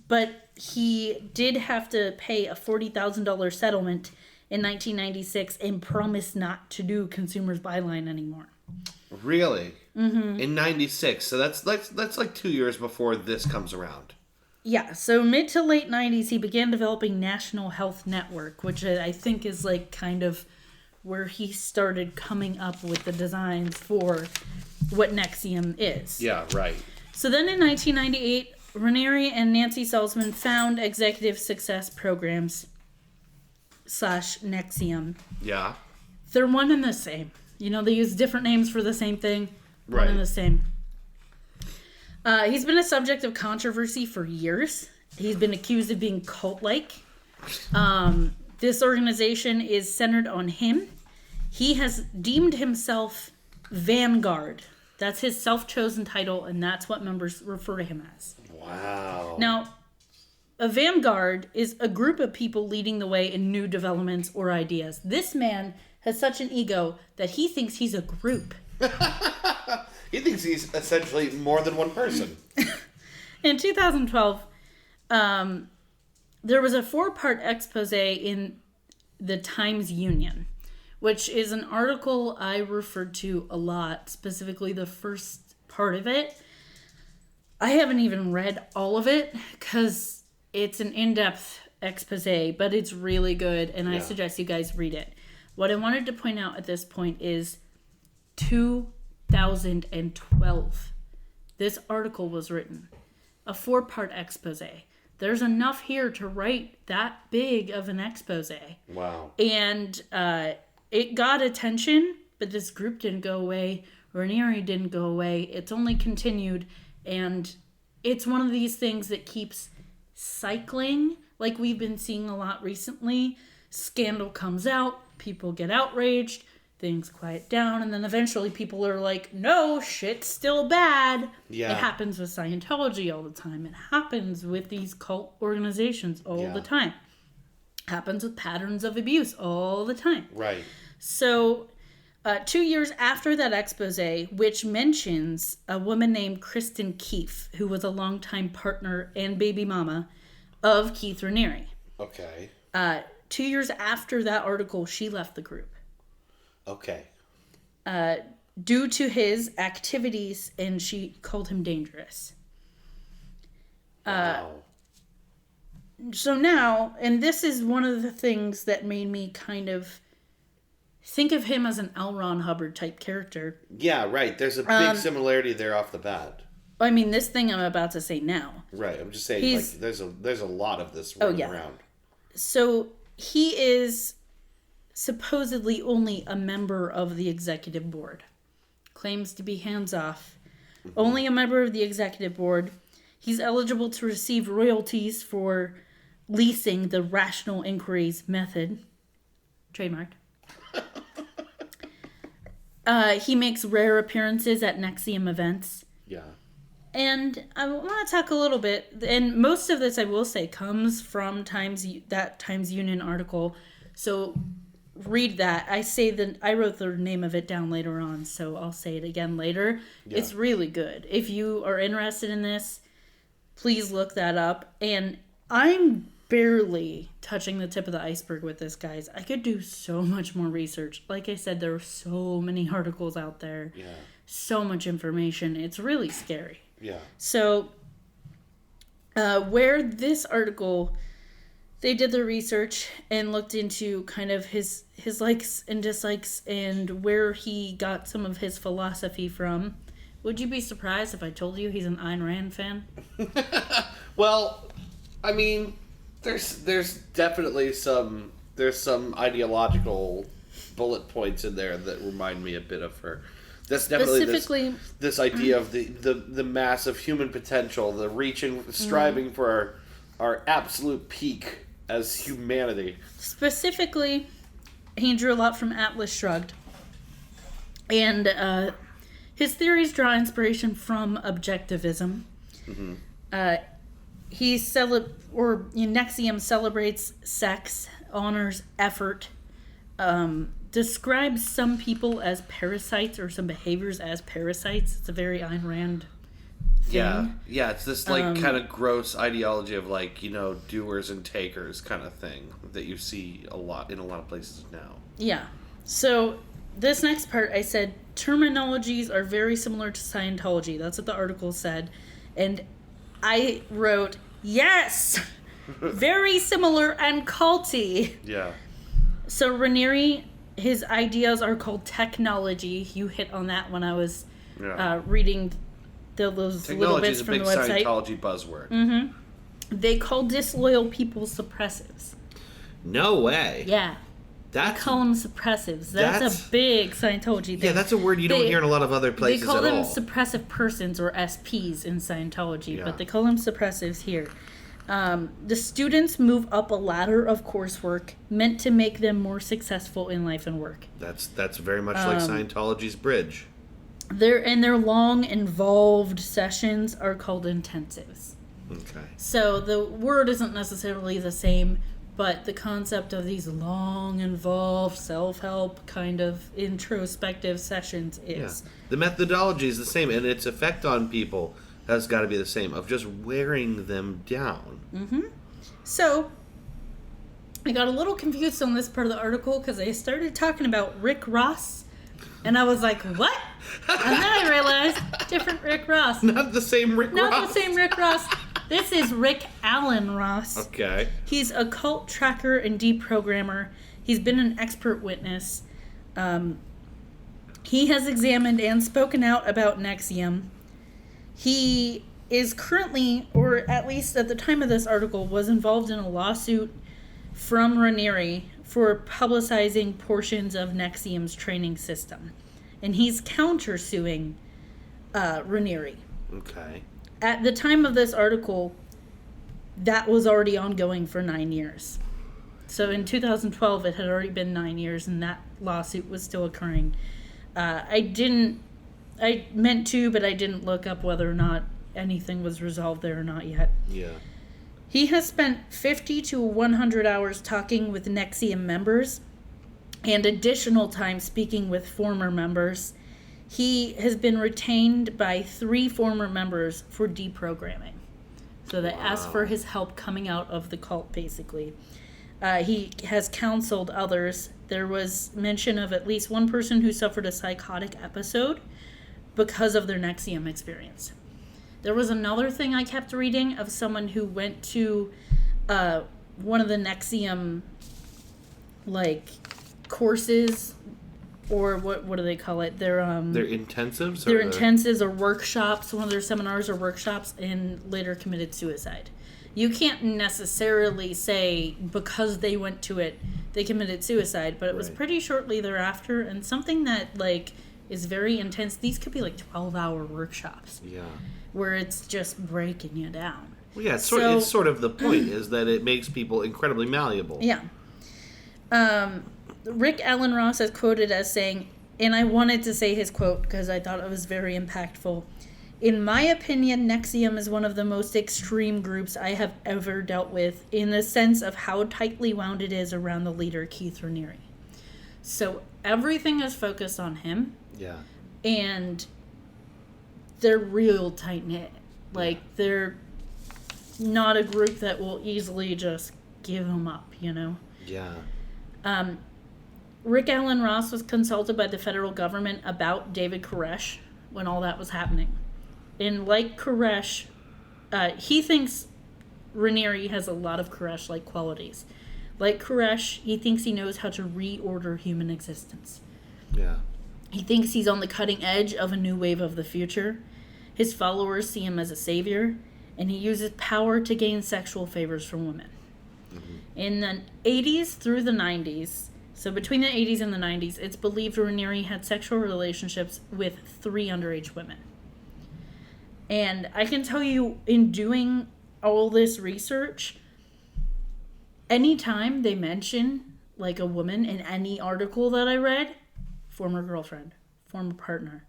but he did have to pay a $40,000 settlement in 1996 and promised not to do Consumers Byline anymore. Really? Mm-hmm. In 96. So that's like 2 years before this comes around. Yeah, so mid to late 90s, he began developing National Health Network, which I think is like kind of where he started coming up with the designs for what NXIVM is. Yeah, right. So then in 1998, Raniere and Nancy Salzman found Executive Success Programs / NXIVM. Yeah. They're one and the same. You know, they use different names for the same thing. One Right. and the same. He's been a subject of controversy for years. He's been accused of being cult-like. This organization is centered on him. He has deemed himself Vanguard. That's his self-chosen title, and that's what members refer to him as. Wow. Now, a vanguard is a group of people leading the way in new developments or ideas. This man has such an ego that he thinks he's a group. He thinks he's essentially more than one person. In 2012, there was a 4-part expose in the Times Union, which is an article I referred to a lot, specifically the first part of it. I haven't even read all of it because it's an in-depth expose, but it's really good, and I suggest you guys read it. What I wanted to point out at this point is 2012. This article was written. A 4-part expose. There's enough here to write that big of an expose. Wow. And it got attention, but this group didn't go away. Raniere didn't go away. It's only continued. And it's one of these things that keeps cycling, like we've been seeing a lot recently. Scandal comes out, people get outraged, things quiet down, and then eventually people are like, no, shit's still bad. Yeah. It happens with Scientology all the time. It happens with these cult organizations all the time. Happens with patterns of abuse all the time. Right. So 2 years after that expose, which mentions a woman named Kristen Keefe, who was a longtime partner and baby mama of Keith Raniere. Okay. 2 years after that article, she left the group. Okay. Due to his activities, and she called him dangerous. Wow. So now, and this is one of the things that made me kind of think of him as an L. Ron Hubbard type character. Yeah, right. There's a big similarity there off the bat. I mean, this thing I'm about to say now. Right. I'm just saying, like, there's a lot of this running around. So he is supposedly only a member of the executive board. Claims to be hands-off. Mm-hmm. Only a member of the executive board. He's eligible to receive royalties for leasing the rational inquiries method. Trademarked. He makes rare appearances at NXIVM events. Yeah. And I want to talk a little bit, and most of this I will say comes from that Times Union article. So read that. I wrote the name of it down later on, so I'll say it again later. Yeah. It's really good. If you are interested in this, please look that up. And I'm barely touching the tip of the iceberg with this, guys. I could do so much more research. Like I said, there are so many articles out there. Yeah. So much information. It's really scary. Yeah. So, where this article, they did the research and looked into kind of his likes and dislikes and where he got some of his philosophy from. Would you be surprised if I told you he's an Ayn Rand fan? Well, I mean, there's definitely some ideological bullet points in there that remind me a bit of her. That's definitely this idea of the massive human potential, the reaching, striving for our absolute peak as humanity. Specifically, he drew a lot from Atlas Shrugged. And his theories draw inspiration from objectivism. Mm-hmm. NXIVM celebrates sex, honors effort, describes some people as parasites or some behaviors as parasites. It's a very Ayn Rand thing. Yeah, it's this kind of gross ideology of doers and takers kind of thing that you see a lot in a lot of places now. Yeah. So this next part, I said terminologies are very similar to Scientology. That's what the article said, and I wrote yes, very similar and culty. Yeah. So Raniere, his ideas are called technology. You hit on that when I was reading those little Technology bits is a from big the website. Scientology buzzword. Mm-hmm. They call disloyal people suppressives. No way. Yeah. They call them suppressives. That's a big Scientology thing. Yeah, that's a word you don't hear in a lot of other places at all. They call them suppressive persons or SPs in Scientology, but they call them suppressives here. The students move up a ladder of coursework meant to make them more successful in life and work. That's very much like Scientology's bridge. Their long, involved sessions are called intensives. Okay. So the word isn't necessarily the same, but the concept of these long, involved, self-help kind of introspective sessions is. Yeah. The methodology is the same, and its effect on people has got to be the same, of just wearing them down. Mm-hmm. So, I got a little confused on this part of the article because they started talking about Rick Ross, and I was like, what? And then I realized, different Rick Ross. Not the same Rick Ross. Not the same Rick Ross. This is Rick Allen Ross. Okay. He's a cult tracker and deprogrammer. He's been an expert witness. He has examined and spoken out about NXIVM. He is currently, or at least at the time of this article, was involved in a lawsuit from Raniere for publicizing portions of NXIVM's training system. And he's countersuing Raniere. Okay. At the time of this article, that was already ongoing for 9 years. So in 2012, it had already been 9 years, and that lawsuit was still occurring. I meant to, but I didn't look up whether or not anything was resolved there or not yet. Yeah. He has spent 50 to 100 hours talking with NXIVM members and additional time speaking with former members. He has been retained by 3 former members for deprogramming. So they asked for his help coming out of the cult, basically. He has counseled others. There was mention of at least one person who suffered a psychotic episode because of their NXIVM experience. There was another thing I kept reading of someone who went to one of the NXIVM courses, or what do they call it? Their intensives? Their intensives or workshops, one of their seminars or workshops, and later committed suicide. You can't necessarily say because they went to it, they committed suicide, but it was pretty shortly thereafter, and something that, is very intense. These could be 12-hour workshops. Yeah. Where it's just breaking you down. Well, yeah, it's sort of the point, is that it makes people incredibly malleable. Yeah. Rick Allen Ross is quoted as saying, and I wanted to say his quote because I thought it was very impactful. In my opinion, NXIVM is one of the most extreme groups I have ever dealt with in the sense of how tightly wound it is around the leader, Keith Raniere. So everything is focused on him. Yeah. And they're real tight-knit. They're not a group that will easily just give them up, Yeah. Rick Allen Ross was consulted by the federal government about David Koresh when all that was happening. And like Koresh, he thinks Raniere has a lot of Koresh-like qualities. Like Koresh, he thinks he knows how to reorder human existence. Yeah. He thinks he's on the cutting edge of a new wave of the future. His followers see him as a savior, and he uses power to gain sexual favors from women. Mm-hmm. In the 80s through the 90s, so between the 80s and the 90s, it's believed Raniere had sexual relationships with 3 underage women. And I can tell you, in doing all this research, anytime they mention a woman in any article that I read, former girlfriend, former partner,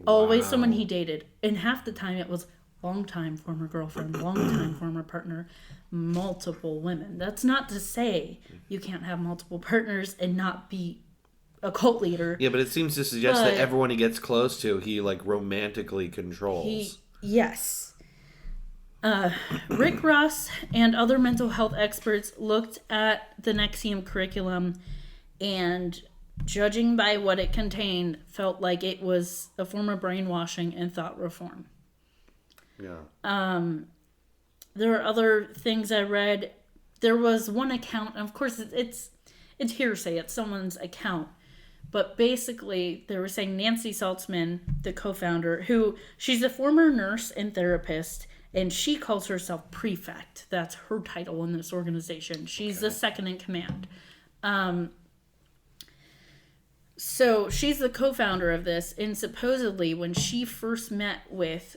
always someone he dated. And half the time it was long-time former girlfriend, long-time former partner, multiple women. That's not to say you can't have multiple partners and not be a cult leader. Yeah, but it seems to suggest that everyone he gets close to, he romantically controls. Yes. Rick Ross and other mental health experts looked at the NXIVM curriculum and, judging by what it contained, felt like it was a form of brainwashing and thought reform. Yeah. There are other things I read. There was one account, and of course it's hearsay, it's someone's account, But basically, they were saying Nancy Saltzman, the co-founder, she's a former nurse and therapist, and she calls herself prefect. That's her title in this organization. She's the second in command. So she's the co-founder of this, and supposedly when she first met with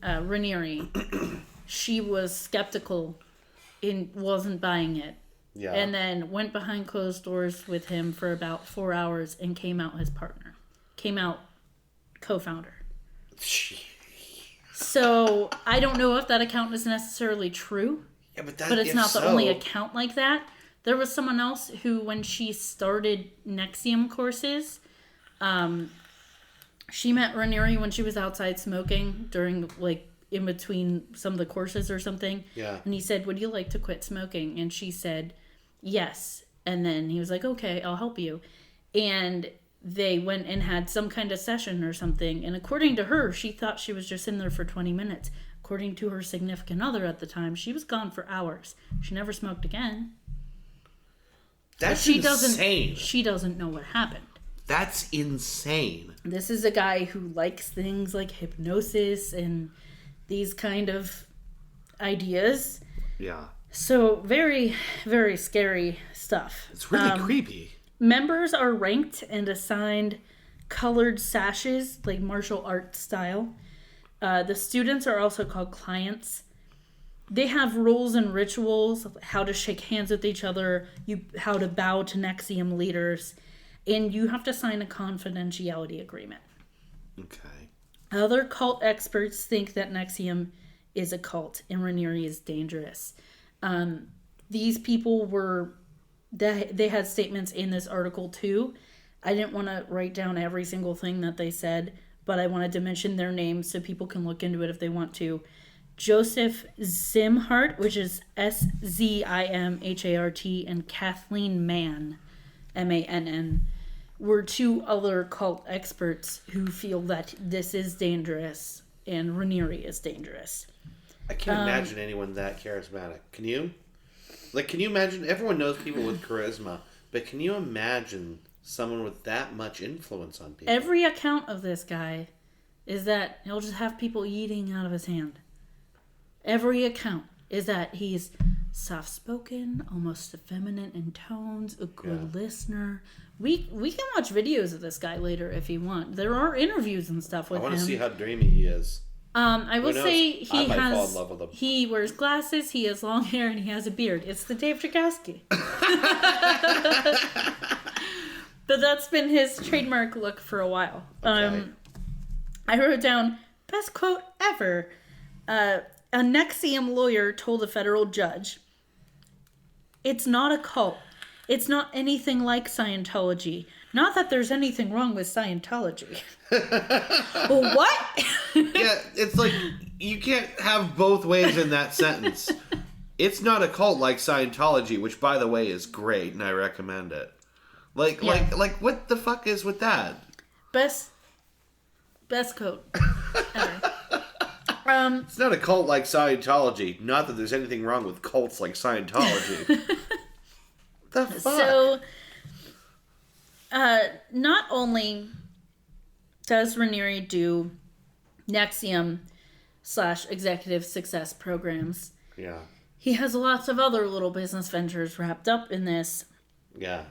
Raniere, she was skeptical and wasn't buying it. Yeah. And then went behind closed doors with him for about 4 hours and came out his partner. Came out co-founder. So I don't know if that account is necessarily true. Yeah, but it's not the only account like that. There was someone else who, when she started NXIVM courses, she met Raniere when she was outside smoking during, like, in between some of the courses or something. Yeah. And he said, would you like to quit smoking? And she said, yes. And then he was like, okay, I'll help you. And they went and had some kind of session or something. And according to her, she thought she was just in there for 20 minutes. According to her significant other at the time, she was gone for hours. She never smoked again. That's insane. She doesn't know what happened. That's insane. This is a guy who likes things like hypnosis and these kind of ideas. Yeah. So very, very scary stuff. It's really creepy. Members are ranked and assigned colored sashes, like martial arts style. The students are also called clients. They have rules and rituals, how to shake hands with each other, how to bow to NXIVM leaders, and you have to sign a confidentiality agreement. Okay. Other cult experts think that NXIVM is a cult and Raniere is dangerous. These people they had statements in this article too. I didn't want to write down every single thing that they said, but I wanted to mention their names so people can look into it if they want to. Joseph Zimhart, which is Zimhart, and Kathleen Mann, Mann, were two other cult experts who feel that this is dangerous and Raniere is dangerous. I can't imagine anyone that charismatic. Can you? Like, can you imagine? Everyone knows people with charisma, but can you imagine someone with that much influence on people? Every account of this guy is that he'll just have people eating out of his hand. Every account is that he's soft-spoken, almost effeminate in tones, a good listener. We can watch videos of this guy later if you want. There are interviews and stuff with him. I want to see how dreamy he is. I will say I might fall in love with him. he wears glasses, he has long hair, and he has a beard. It's the Dave Chakowski. But that's been his trademark look for a while. Okay. I wrote down, best quote ever. A NXIVM lawyer told a federal judge, "It's not a cult. It's not anything like Scientology. Not that there's anything wrong with Scientology." Well, what? Yeah, it's like you can't have both ways in that sentence. It's not a cult like Scientology, which, by the way, is great, and I recommend it. Like, what the fuck is with that? Best quote ever. It's not a cult like Scientology. Not that there's anything wrong with cults like Scientology. The fuck? So, not only does Raniere do NXIVM/executive success programs, Yeah. he has lots of other little business ventures wrapped up in this. Yeah.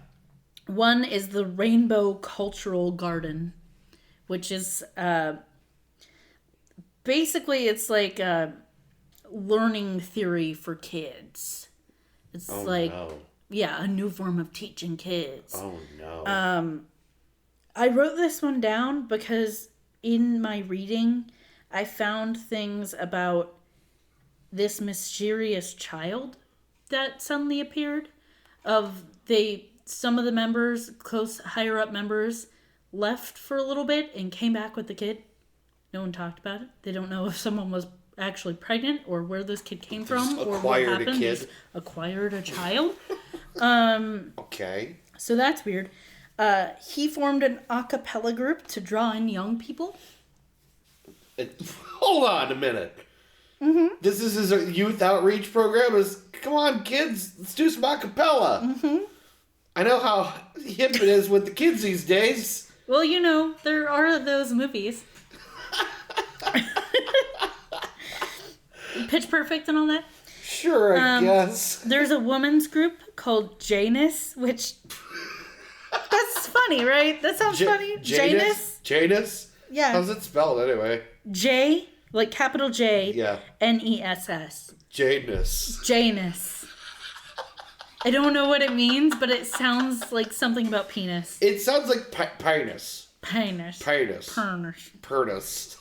One is the Rainbow Cultural Garden, which is basically it's like a learning theory for kids. It's a new form of teaching kids. Oh no. I wrote this one down because in my reading, I found things about this mysterious child that suddenly appeared. Some of the members, close higher up members, left for a little bit and came back with the kid. No one talked about it. They don't know if someone was actually pregnant or where this kid came from or what happened. Acquired a kid. Acquired a child. Okay. So that's weird. He formed an a cappella group to draw in young people. Hold on a minute. Mm-hmm. This is his youth outreach program. Come on, kids, let's do some a cappella. Mm-hmm. I know how hip it is with the kids these days. Well, you know, there are those movies. Pitch Perfect and all that. Sure, I guess. There's a women's group called Janus, which... That's funny, right? That sounds funny. Janus? Janus? Yeah. How's it spelled anyway? J, like capital J, yeah. Ness. Janus. Janus. I don't know what it means, but it sounds like something about penis. It sounds like penis. Penis. Penis. Pernus. Pernus.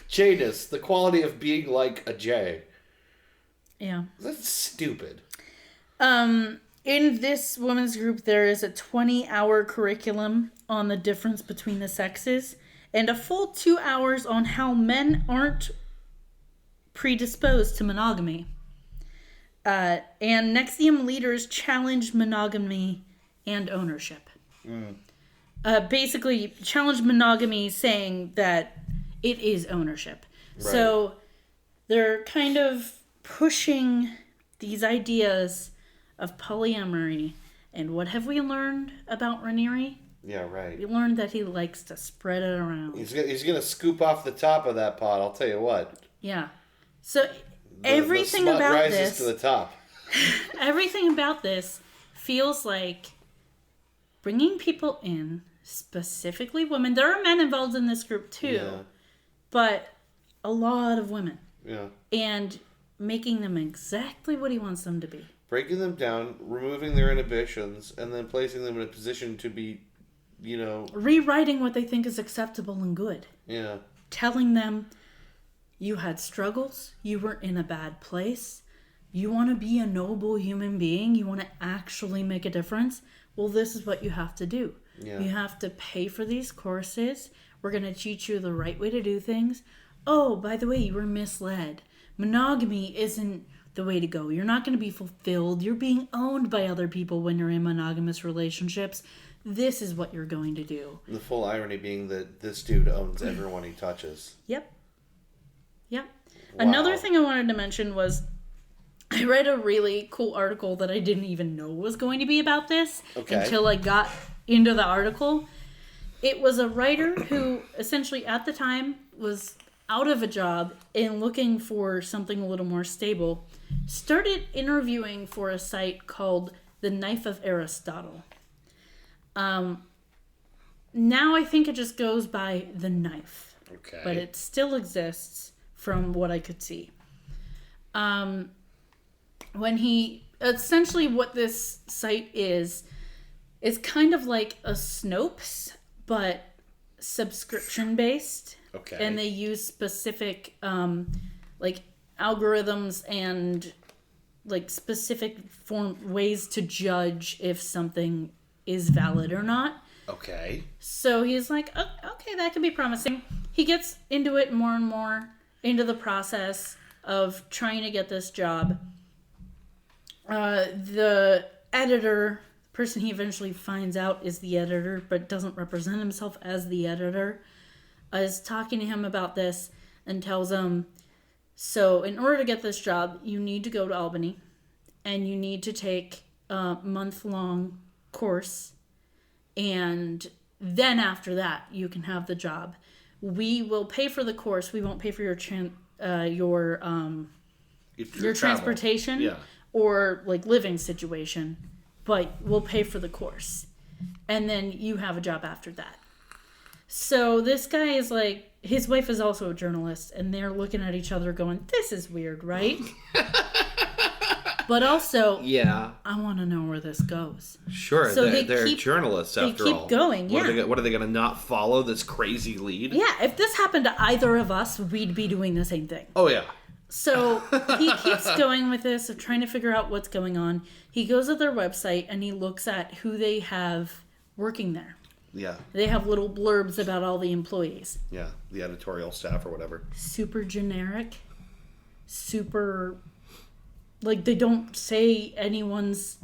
Janus, the quality of being like a J. Yeah. That's stupid. In this women's group, there is a 20-hour curriculum on the difference between the sexes and a full 2 hours on how men aren't predisposed to monogamy. And NXIVM leaders challenge monogamy and ownership. Basically, challenge monogamy, saying that it is ownership. Right. So they're kind of pushing these ideas of polyamory. And what have we learned about Raniere? Yeah, right. We learned that he likes to spread it around. He's gonna scoop off the top of that pot, I'll tell you what. Yeah. So everything the about rises this... to the top. Everything about this feels like bringing people in, specifically women. There are men involved in this group too. Yeah. But a lot of women. Yeah. And making them exactly what he wants them to be. Breaking them down, removing their inhibitions, and then placing them in a position to be, you know... Rewriting what they think is acceptable and good. Yeah. Telling them, you had struggles, you were in a bad place, you want to be a noble human being, you want to actually make a difference, well, this is what you have to do. Yeah. You have to pay for these courses. We're going to teach you the right way to do things. Oh, by the way, you were misled. Monogamy isn't the way to go. You're not going to be fulfilled. You're being owned by other people when you're in monogamous relationships. This is what you're going to do. The full irony being that this dude owns everyone he touches. Yep. Wow. Another thing I wanted to mention was I read a really cool article that I didn't even know was going to be about this until I got into the article. It was a writer who essentially at the time was out of a job and looking for something a little more stable, started interviewing for a site called The Knife of Aristotle. Now I think it just goes by The Knife. Okay. But it still exists from what I could see. Essentially what this site is kind of like a Snopes, but subscription based. Okay. And they use specific like algorithms and like specific ways to judge if something is valid or not. Okay. So he's like, oh, okay, that could be promising. He gets into it more and more, into the process of trying to get this job. The editor, person he eventually finds out is the editor, but doesn't represent himself as the editor, is talking to him about this and tells him, so in order to get this job, you need to go to Albany and you need to take a month-long course, and then after that you can have the job. We will pay for the course. We won't pay for your transportation or like living situation, but we'll pay for the course, and then you have a job after that. So this guy is like, his wife is also a journalist, and they're looking at each other going, this is weird, right? But also, yeah, I want to know where this goes. Sure, so they're journalists after all. They keep going, yeah. What are they going to not follow this crazy lead? Yeah, if this happened to either of us, we'd be doing the same thing. Oh, yeah. So he keeps going with this of trying to figure out what's going on. He goes to their website and he looks at who they have working there. Yeah. They have little blurbs about all the employees. Yeah, the editorial staff or whatever. Super generic. Super, like, they don't say anyone's,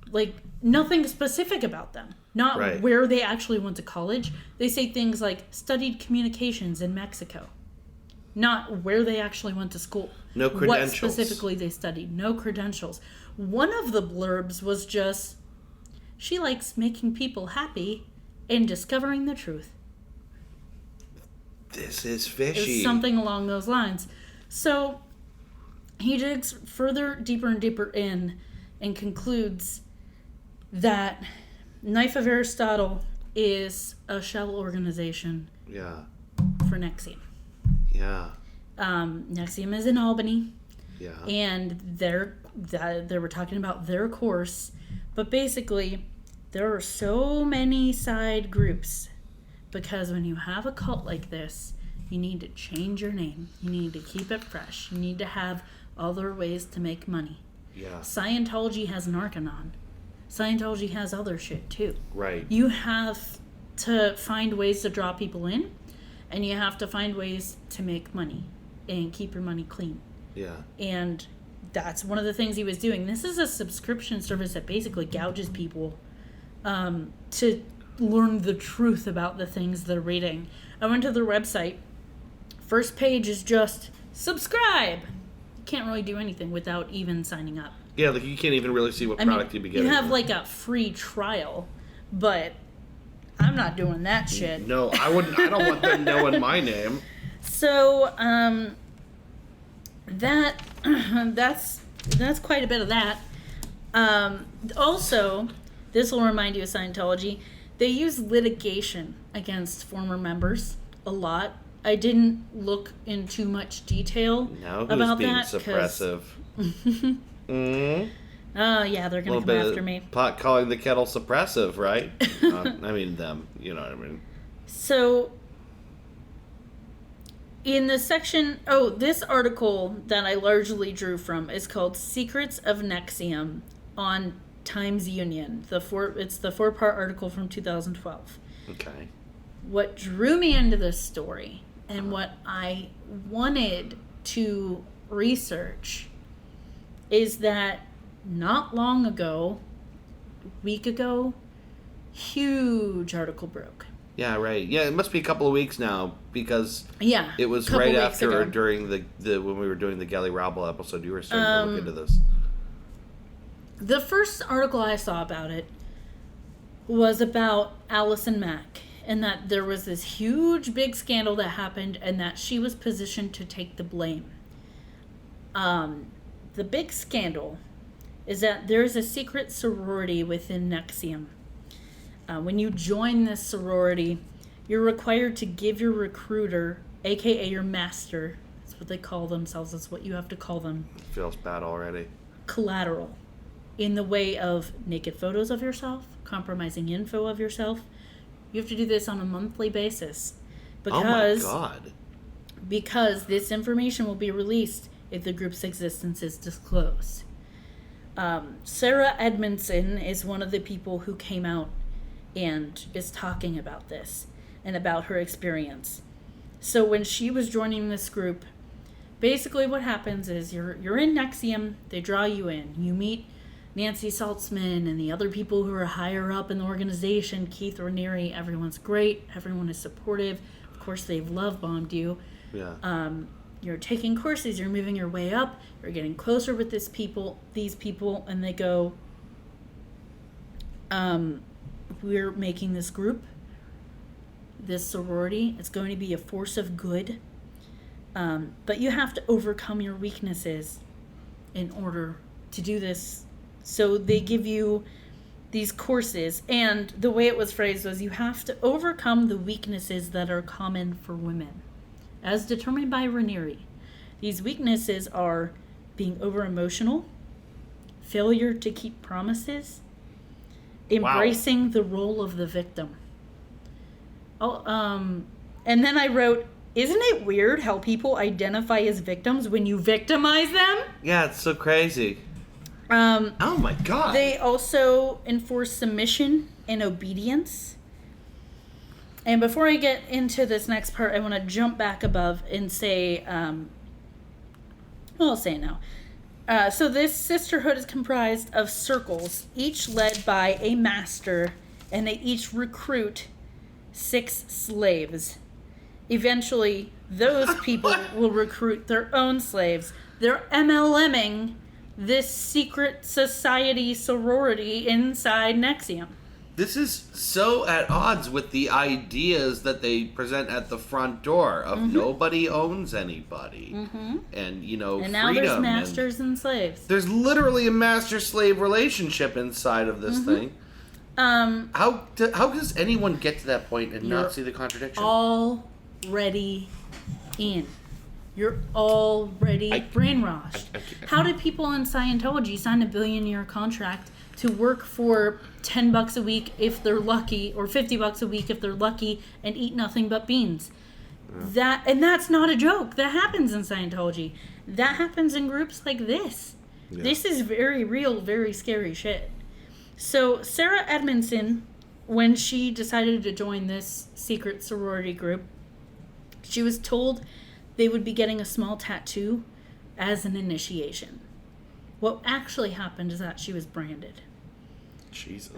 like, nothing specific about them. Not where they actually went to college. They say things like, studied communications in Mexico. not where they actually went to school. No credentials. What specifically they studied. No credentials. One of the blurbs was just, she likes making people happy and discovering the truth. This is fishy. It's something along those lines. So he digs further, deeper and deeper in and concludes that Knife of Aristotle is a shell organization for NXIVM. Yeah. NXIVM is in Albany. Yeah. And they were talking about their course. But basically, there are so many side groups because when you have a cult like this, you need to change your name. You need to keep it fresh. You need to have other ways to make money. Yeah. Scientology has Narconon. Scientology has other shit too. Right. You have to find ways to draw people in, and you have to find ways to make money and keep your money clean. Yeah. And that's one of the things he was doing. This is a subscription service that basically gouges people to learn the truth about the things they're reading. I went to their website. First page is just subscribe. You can't really do anything without even signing up. Yeah, like you can't even really see what product you'd be getting. You have like a free trial, but I'm not doing that shit. No, I wouldn't. I don't want them knowing my name. So, that's quite a bit of that. Also, this will remind you of Scientology. They use litigation against former members a lot. I didn't look in too much detail about that. Suppressive? Yeah, they're going to come after me. Pot calling the kettle suppressive, right? I mean them, you know what I mean. So, in the section, this article that I largely drew from is called Secrets of NXIVM on Times Union. It's the 4-part article from 2012. Okay. What drew me into this story and what I wanted to research is that not long ago, a week ago, huge article broke. Yeah, right. Yeah, it must be a couple of weeks now because it was couple right weeks after ago. or during the when we were doing the Gelly Raubel episode. You were starting to look into this. The first article I saw about it was about Allison Mack and that there was this huge big scandal that happened and that she was positioned to take the blame. The big scandal is that there's a secret sorority within NXIVM. When you join this sorority, you're required to give your recruiter, aka your master, that's what they call themselves, that's what you have to call them. It feels bad already. Collateral. In the way of naked photos of yourself, compromising info of yourself. You have to do this on a monthly basis. Because, oh my God. Because this information will be released if the group's existence is disclosed. Sarah Edmondson is one of the people who came out and is talking about this and about her experience. So when she was joining this group, basically what happens is you're in NXIVM, they draw you in. You meet Nancy Saltzman and the other people who are higher up in the organization, Keith Raniere. Everyone's great. Everyone is supportive. Of course, they've love bombed you. Yeah. You're taking courses. You're moving your way up. You're getting closer with these people, and they go, we're making this group, this sorority. It's going to be a force of good. But you have to overcome your weaknesses in order to do this. So they give you these courses, and the way it was phrased was you have to overcome the weaknesses that are common for women, as determined by Raniere. These weaknesses are being over-emotional, failure to keep promises, embracing the role of the victim. And then I wrote, isn't it weird how people identify as victims when you victimize them? Yeah, it's so crazy. Oh my God. They also enforce submission and obedience. And before I get into this next part, I want to jump back above and say, I'll say it now. So this sisterhood is comprised of circles, each led by a master, and they each recruit 6 slaves. Eventually, those people will recruit their own slaves. They're MLMing this secret society sorority inside NXIVM. This is so at odds with the ideas that they present at the front door of nobody owns anybody. And, you know, and now freedom. There's masters and slaves. There's literally a master-slave relationship inside of this thing. How does anyone get to that point and not see the contradiction? Already in. You're already brainwashed. How did people in Scientology sign a billion-year contract to work for $10 a week if they're lucky, or $50 a week if they're lucky, and eat nothing but beans? That's not a joke. That happens in Scientology. That happens in groups like this. Yeah. This is very real, very scary shit. So Sarah Edmondson, when she decided to join this secret sorority group, she was told they would be getting a small tattoo as an initiation. What actually happened is that she was branded. Jesus.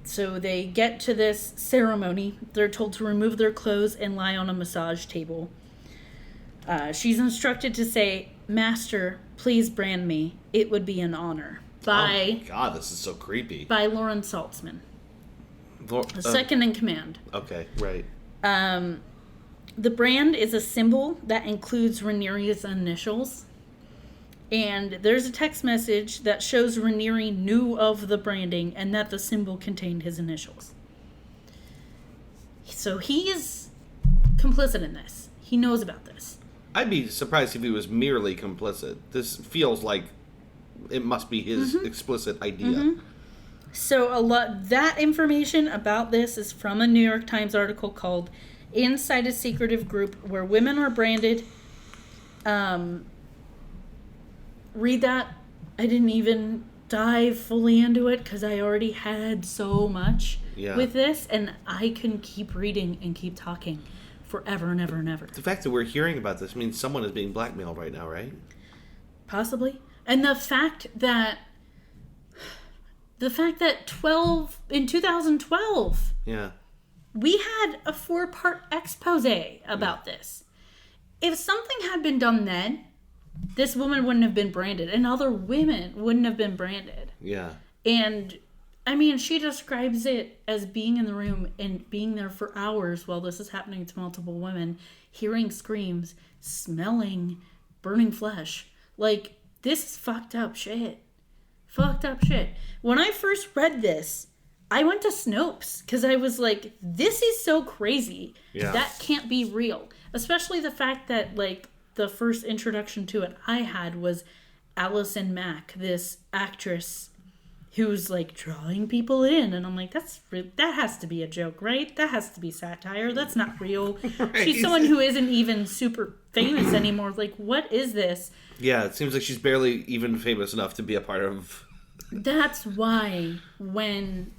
So they get to this ceremony. They're told to remove their clothes and lie on a massage table. She's instructed to say, "Master, please brand me. It would be an honor." By, oh, God, this is so creepy. By Lauren Saltzman. The second in command. Okay, right. The brand is a symbol that includes Ranieri's initials. And there's a text message that shows Ranieri knew of the branding and that the symbol contained his initials. So he is complicit in this. He knows about this. I'd be surprised if he was merely complicit. This feels like it must be his explicit idea. So that information about this is from a New York Times article called "Inside a Secretive Group Where Women Are Branded." Read that. I didn't even dive fully into it because I already had so much with this, and I can keep reading and keep talking forever and ever and ever. The fact that we're hearing about this means someone is being blackmailed right now, right? Possibly. And the fact that in 2012, we had a 4-part expose about this. If something had been done then, this woman wouldn't have been branded, and other women wouldn't have been branded. Yeah. And, I mean, she describes it as being in the room and being there for hours while this is happening to multiple women, hearing screams, smelling burning flesh. Like, this is fucked up shit. Fucked up shit. When I first read this, I went to Snopes because I was like, this is so crazy. Yeah. That can't be real. Especially the fact that, like, the first introduction to it I had was Allison Mack, this actress who's like drawing people in, and I'm like, that has to be a joke, right? That has to be satire. That's not real. Right. She's someone who isn't even super famous anymore. Like, what is this? Yeah, it seems like she's barely even famous enough to be a part of. That's why when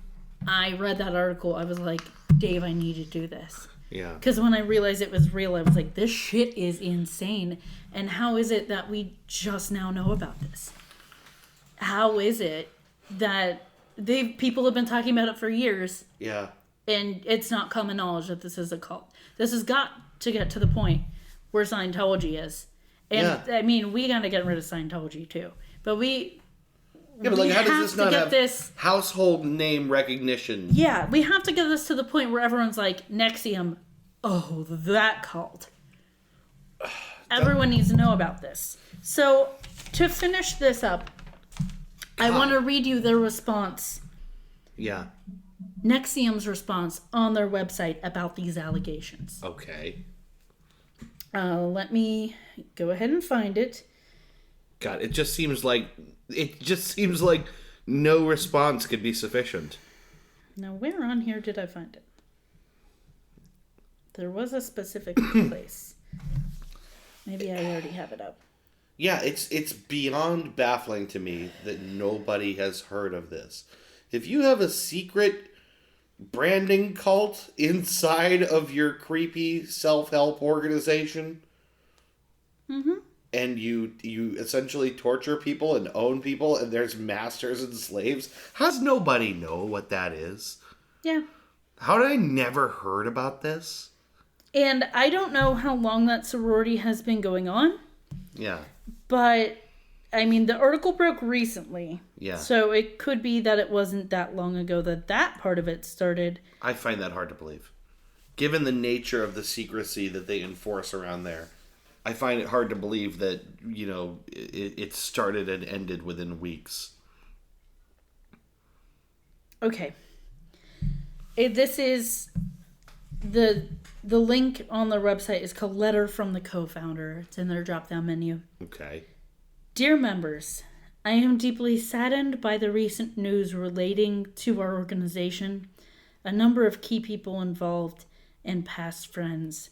I read that article, I was like, Dave, I need to do this. Yeah. Because when I realized it was real, I was like, this shit is insane. And how is it that we just now know about this? How is it that people have been talking about it for years? Yeah. And it's not common knowledge that this is a cult. This has got to get to the point where Scientology is. And, I mean, we got to get rid of Scientology, too. But but like, how does this not have this household name recognition? Yeah, we have to get this to the point where everyone's like, NXIVM, oh, that cult. Everyone needs to know about this. So, to finish this up, I want to read you their response. Yeah. NXIVM's response on their website about these allegations. Okay. Let me go ahead and find it. God, it just seems like no response could be sufficient. Now, where on here did I find it? There was a specific place. Maybe I already have it up. Yeah, it's beyond baffling to me that nobody has heard of this. If you have a secret branding cult inside of your creepy self-help organization, and you essentially torture people and own people, and there's masters and slaves, how does nobody know what that is? Yeah. How did I never heard about this? And I don't know how long that sorority has been going on. Yeah. But, I mean, the article broke recently. Yeah. So it could be that it wasn't that long ago that part of it started. I find that hard to believe. Given the nature of the secrecy that they enforce around there, I find it hard to believe that, it started and ended within weeks. Okay. This is... The link on their website is called Letter from the Co-Founder. It's in their drop-down menu. Okay. Dear members, I am deeply saddened by the recent news relating to our organization, a number of key people involved, and past friends.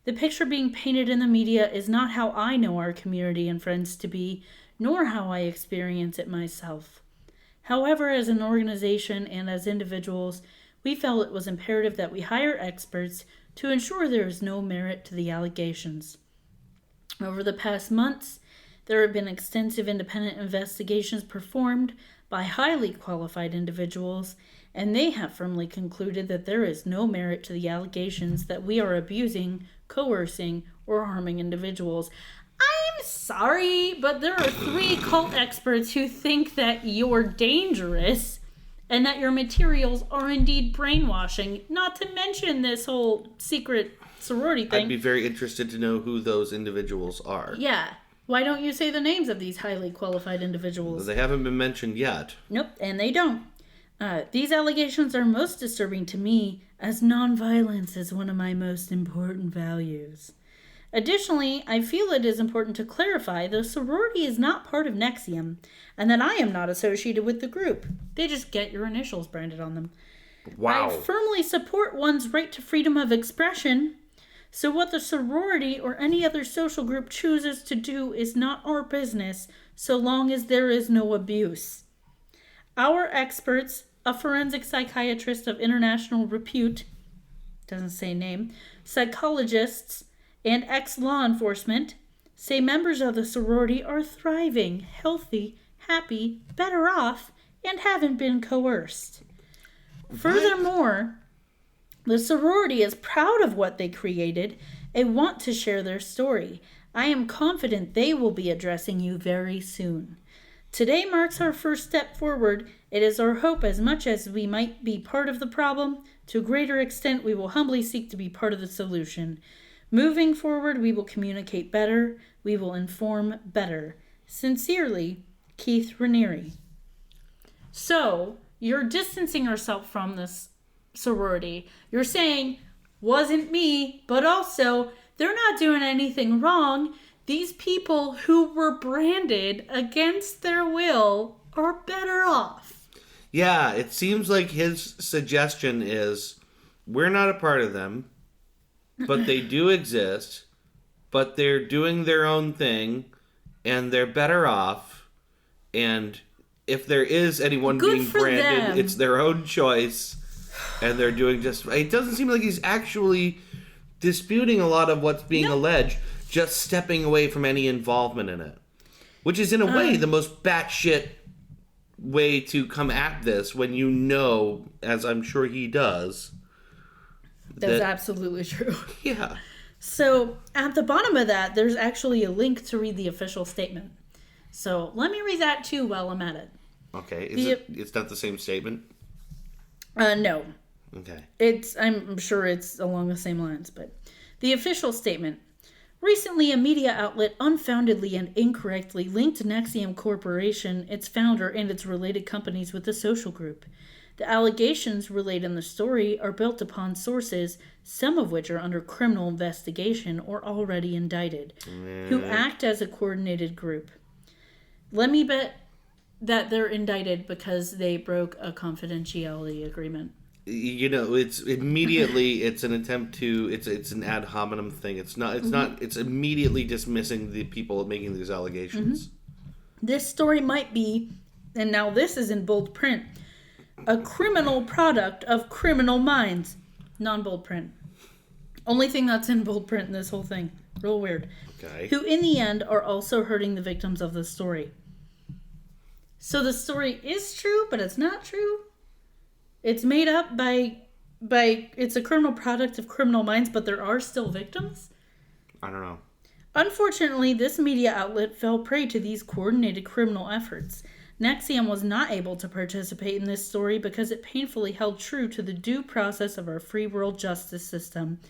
The picture being painted in the media is not how I know our community and friends to be, nor how I experience it myself. However, as an organization and as individuals, we felt it was imperative that we hire experts to ensure there is no merit to the allegations. Over the past months, there have been extensive independent investigations performed by highly qualified individuals, and they have firmly concluded that there is no merit to the allegations that we are abusing, coercing, or harming individuals. I'm sorry, but there are 3 cult experts who think that you're dangerous and that your materials are indeed brainwashing, not to mention this whole secret sorority thing. I'd be very interested to know who those individuals are. Yeah. Why don't you say the names of these highly qualified individuals? They haven't been mentioned yet. Nope, and they don't. These allegations are most disturbing to me, as nonviolence is one of my most important values. Additionally, I feel it is important to clarify the sorority is not part of NXIVM, and that I am not associated with the group. They just get your initials branded on them. Wow. I firmly support one's right to freedom of expression, so what the sorority or any other social group chooses to do is not our business, so long as there is no abuse. Our experts, a forensic psychiatrist of international repute, doesn't say name, psychologists, and ex-law enforcement say members of the sorority are thriving, healthy, happy, better off, and haven't been coerced. What? Furthermore, the sorority is proud of what they created and want to share their story. I am confident they will be addressing you very soon. Today marks our first step forward. It is our hope, as much as we might be part of the problem, to a greater extent we will humbly seek to be part of the solution. Moving forward, we will communicate better. We will inform better. Sincerely, Keith Raniere. So, you're distancing yourself from this sorority. You're saying, wasn't me, but also, they're not doing anything wrong. These people who were branded against their will are better off. Yeah, it seems like his suggestion is, we're not a part of them, but they do exist, but they're doing their own thing, and they're better off, and if there is anyone being branded, it's their own choice, and they're doing just right. It doesn't seem like he's actually disputing a lot of what's being alleged, just stepping away from any involvement in it. Which is, in a way, the most batshit way to come at this when you know, as I'm sure he does. That's absolutely true. Yeah. So, at the bottom of that, there's actually a link to read the official statement. So, let me read that too while I'm at it. Okay. It's not the same statement? No. Okay. I'm sure it's along the same lines, but the official statement. Recently, a media outlet unfoundedly and incorrectly linked NXIVM Corporation, its founder, and its related companies with the social group. The allegations relayed in the story are built upon sources, some of which are under criminal investigation or already indicted, who act as a coordinated group. Let me bet that they're indicted because they broke a confidentiality agreement. You know, it's immediately, it's an attempt to, it's an ad hominem thing. It's immediately dismissing the people making these allegations. Mm-hmm. This story might be, and now this is in bold print, a criminal product of criminal minds. Non-bold print. Only thing that's in bold print in this whole thing. Real weird. Okay. Who in the end are also hurting the victims of the story. So the story is true, but it's not true. It's made up by it's a criminal product of criminal minds, but there are still victims? I don't know. Unfortunately, this media outlet fell prey to these coordinated criminal efforts. NXIVM was not able to participate in this story because it painfully held true to the due process of our free world justice system.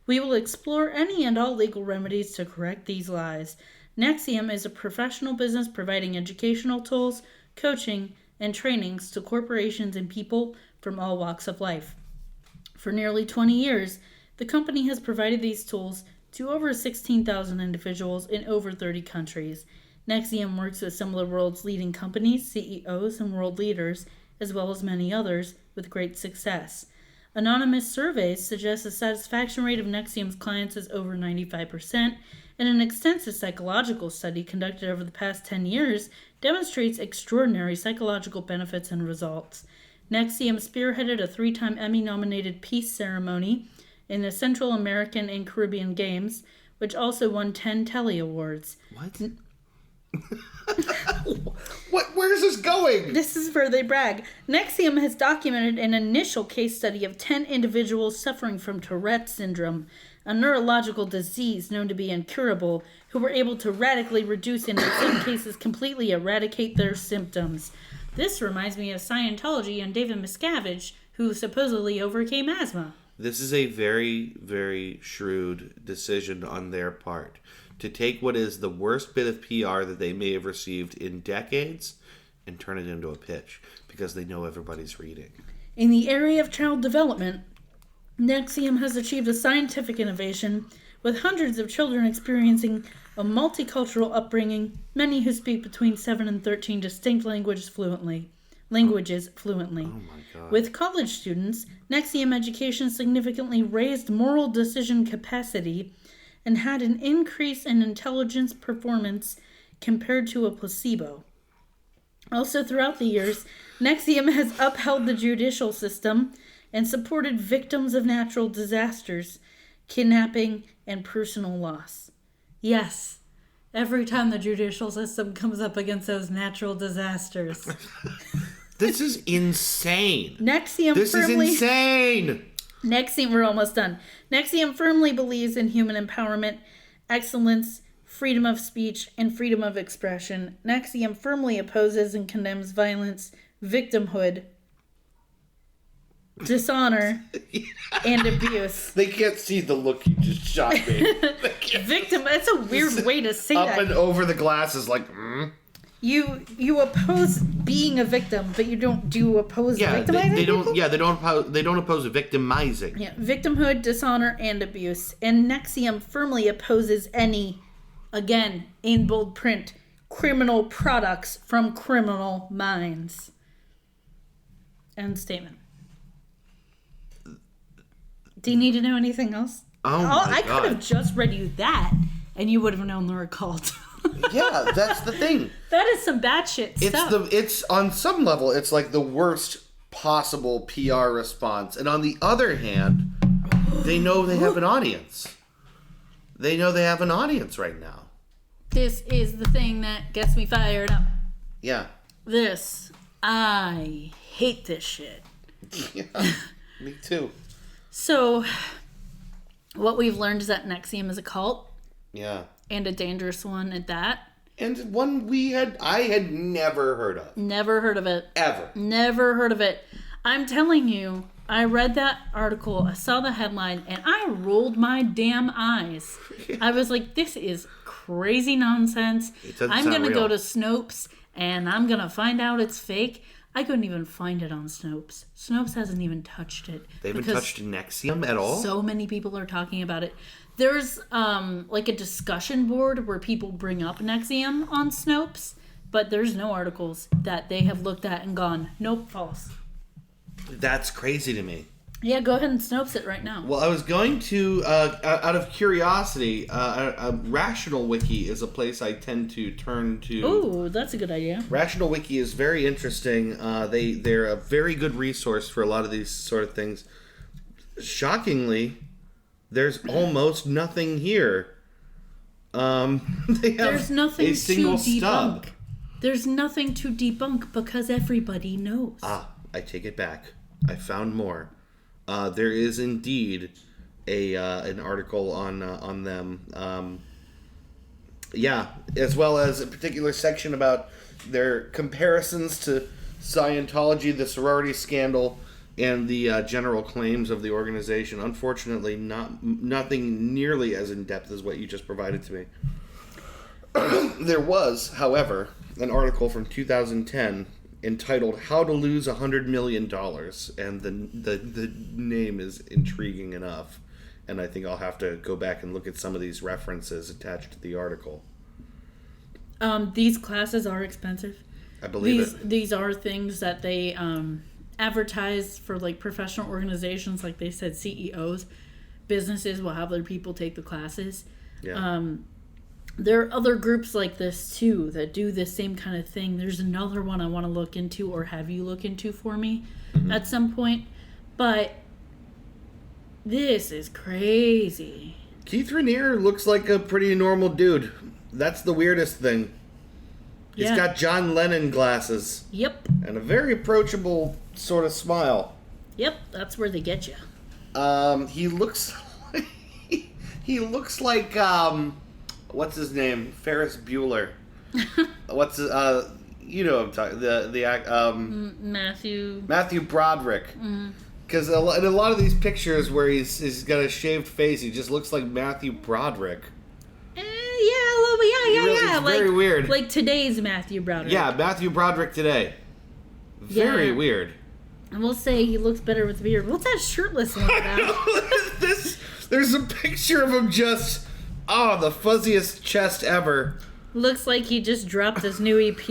We will explore any and all legal remedies to correct these lies. NXIVM is a professional business providing educational tools, coaching, and trainings to corporations and people from all walks of life. For nearly 20 years, the company has provided these tools to over 16,000 individuals in over 30 countries. NXIVM works with some of the world's leading companies, CEOs, and world leaders, as well as many others, with great success. Anonymous surveys suggest the satisfaction rate of NXIVM's clients is over 95%, and an extensive psychological study conducted over the past 10 years demonstrates extraordinary psychological benefits and results. NXIVM spearheaded a 3-time Emmy-nominated peace ceremony in the Central American and Caribbean Games, which also won 10 Telly Awards. What? Where's this going? This is where they brag. NXIVM has documented an initial case study of 10 individuals suffering from Tourette syndrome, a neurological disease known to be incurable, who were able to radically reduce and in some cases completely eradicate their symptoms. This reminds me of Scientology and David Miscavige, who supposedly overcame asthma. This is a very, very shrewd decision on their part to take what is the worst bit of PR that they may have received in decades and turn it into a pitch because they know everybody's reading. In the area of child development, NXIVM has achieved a scientific innovation with hundreds of children experiencing a multicultural upbringing, many who speak between 7 and 13 distinct languages fluently. Oh my God. With college students, NXIVM education significantly raised moral decision capacity and had an increase in intelligence performance compared to a placebo. Also, throughout the years, NXIVM has upheld the judicial system and supported victims of natural disasters, kidnapping, and personal loss. Yes, every time the judicial system comes up against those natural disasters. This is insane. NXIVM we're almost done. NXIVM firmly believes in human empowerment, excellence, freedom of speech, and freedom of expression. NXIVM firmly opposes and condemns violence, victimhood, dishonor, and abuse. They can't see the look you just shot me. Victim, that's a weird way to say Up that. and over the glasses like, You oppose being a victim, but you don't oppose victimizing people? They don't oppose victimizing. Yeah, victimhood, dishonor, and abuse. And NXIVM firmly opposes any, again, in bold print, criminal products from criminal minds. End statement. Do you need to know anything else? I could have just read you that, and you would have known the were called. Yeah, that's the thing. That is some bad shit stuff. It's on some level, it's like the worst possible PR response. And on the other hand, they know they have an audience. They know they have an audience right now. This is the thing that gets me fired up. Yeah. I hate this shit. Yeah, me too. So, what we've learned is that NXIVM is a cult. Yeah. And a dangerous one at that. And one I had never heard of. Never heard of it. Ever. Never heard of it. I'm telling you, I read that article, I saw the headline, and I rolled my damn eyes. I was like, this is crazy nonsense. I'm going to go to Snopes, and I'm going to find out it's fake. I couldn't even find it on Snopes. Snopes hasn't even touched it. They haven't touched NXIVM at all? So many people are talking about it. There's like a discussion board where people bring up NXIVM on Snopes, but there's no articles that they have looked at and gone, nope, false. That's crazy to me. Yeah, go ahead and Snopes it right now. Well, I was going to, out of curiosity, Rational Wiki is a place I tend to turn to. Ooh, that's a good idea. Rational Wiki is very interesting. They're a very good resource for a lot of these sort of things. Shockingly, there's almost nothing here. They have There's nothing a single to debunk. stub. There's nothing to debunk because everybody knows. I take it back. I found more. there is indeed an article on them. As well as a particular section about their comparisons to Scientology, the sorority scandal, and the general claims of the organization. Unfortunately, nothing nearly as in-depth as what you just provided to me. There was, however, an article from 2010 entitled "How to Lose $100 Million," and the name is intriguing enough. And I think I'll have to go back and look at some of these references attached to the article. These classes are expensive. I believe These are things that they advertise for, like, professional organizations, like they said, CEOs. Businesses will have their people take the classes. Yeah. There are other groups like this, too, that do the same kind of thing. There's another one I want to look into, or have you look into for me at some point. But this is crazy. Keith Raniere looks like a pretty normal dude. That's the weirdest thing. He's got John Lennon glasses. Yep. And a very approachable sort of smile. Yep, that's where they get you. He looks like what's his name? Ferris Bueller. What's you know what I'm talking Matthew Broderick. Because in a lot of these pictures where he's got a shaved face, he just looks like Matthew Broderick. Yeah, a little bit. Yeah. It's very weird. Like today's Matthew Broderick. Yeah, Matthew Broderick today. Very weird. I will say he looks better with beard. What's that shirtless one about? There's a picture of him just, the fuzziest chest ever. Looks like he just dropped his new EP.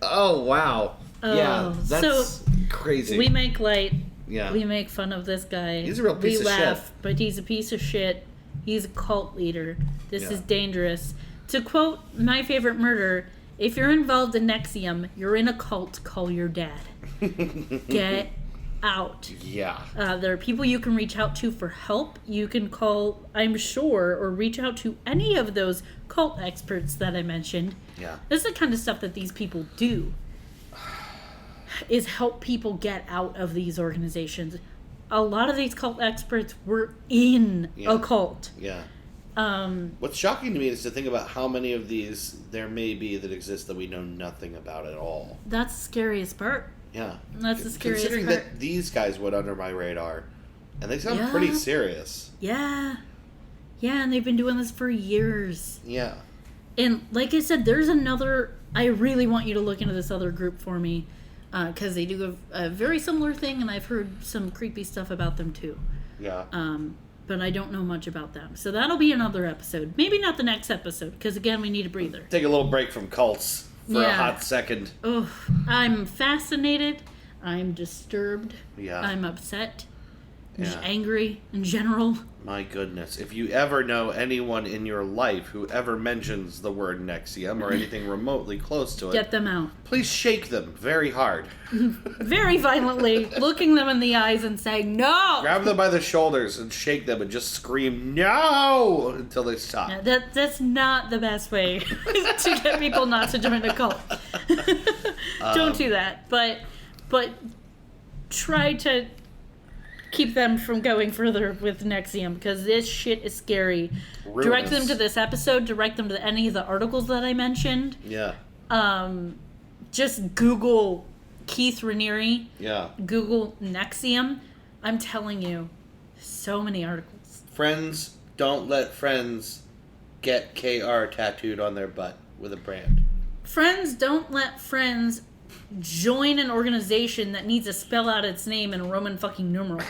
Oh, wow. Yeah, that's crazy. We make light. Yeah. We make fun of this guy. He's a real piece of shit. We laugh, but he's a piece of shit. He's a cult leader. This is dangerous. To quote My Favorite Murder, if you're involved in NXIVM, you're in a cult, call your dad. Get out. Yeah. There are people you can reach out to for help. You can call, I'm sure, or reach out to any of those cult experts that I mentioned. Yeah. This is the kind of stuff that these people do, is help people get out of these organizations. A lot of these cult experts were in a cult. Yeah. What's shocking to me is to think about how many of these there may be that exist that we know nothing about at all. That's the scariest part. Yeah. That's the scariest Considering part. that these guys went under my radar, and they sound pretty serious. Yeah. Yeah, and they've been doing this for years. Yeah. And like I said, there's another... I really want you to look into this other group for me, because they do a very similar thing, and I've heard some creepy stuff about them too. Yeah. But I don't know much about them. So that'll be another episode. Maybe not the next episode, because again, we need a breather. Take a little break from cults for a hot second. Oh, I'm fascinated. I'm disturbed. Yeah. I'm upset. Angry in general. My goodness. If you ever know anyone in your life who ever mentions the word NXIVM or anything remotely close to it, get them out. Please shake them very hard. Very violently, looking them in the eyes and saying, no! Grab them by the shoulders and shake them and just scream, no! Until they stop. Yeah, that's not the best way to get people not to join a cult. Don't do that. But try to keep them from going further with NXIVM, because this shit is scary. Ruinous. Direct them to this episode. Direct them to any of the articles that I mentioned. Yeah. Just Google Keith Raniere. Yeah. Google NXIVM. I'm telling you, so many articles. Friends don't let friends get KR tattooed on their butt with a brand. Friends don't let friends join an organization that needs to spell out its name in Roman fucking numerals.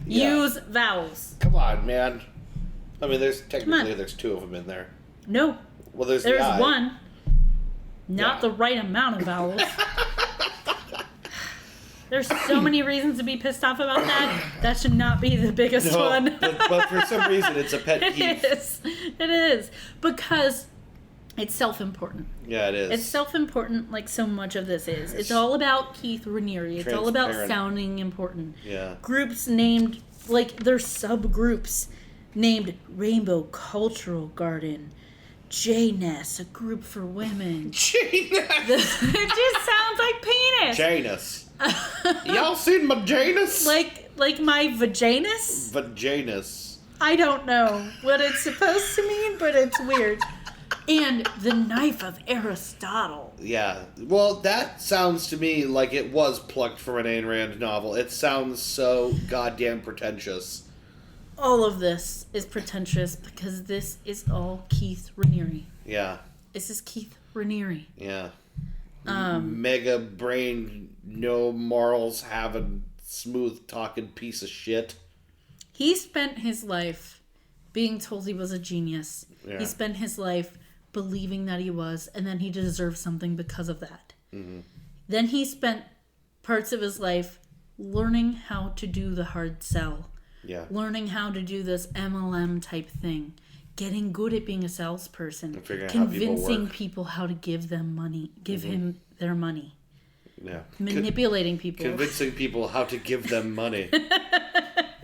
Use vowels. Come on, man. I mean, there's two of them in there. No. Well, there's one. Not the right amount of vowels. There's so many reasons to be pissed off about that. That should not be the biggest one. but for some reason, it's a pet peeve. It is. Because it's self-important. Yeah, it is. It's self-important like so much of this is. It's all about Keith Raniere. It's all about sounding important. Yeah. Groups named, like, there's subgroups named Rainbow Cultural Garden, Janus, a group for women. Janus. It just sounds like penis. Janus. Y'all seen my Janus? Like my vaginus? Vaginus. I don't know what it's supposed to mean, but it's weird. And the knife of Aristotle. Yeah. Well, that sounds to me like it was plucked from an Ayn Rand novel. It sounds so goddamn pretentious. All of this is pretentious because this is all Keith Raniere. Yeah. This is Keith Raniere. Yeah. Mega brain, no morals, having smooth talking piece of shit. He spent his life being told he was a genius. Yeah. He spent his life believing that he was, and then he deserved something because of that. Mm-hmm. Then he spent parts of his life learning how to do the hard sell. Yeah. Learning how to do this MLM type thing. Getting good at being a salesperson. And figuring out how people convincing work. people how to give them money. Give him their money. Yeah. Manipulating people. Convincing people how to give them money.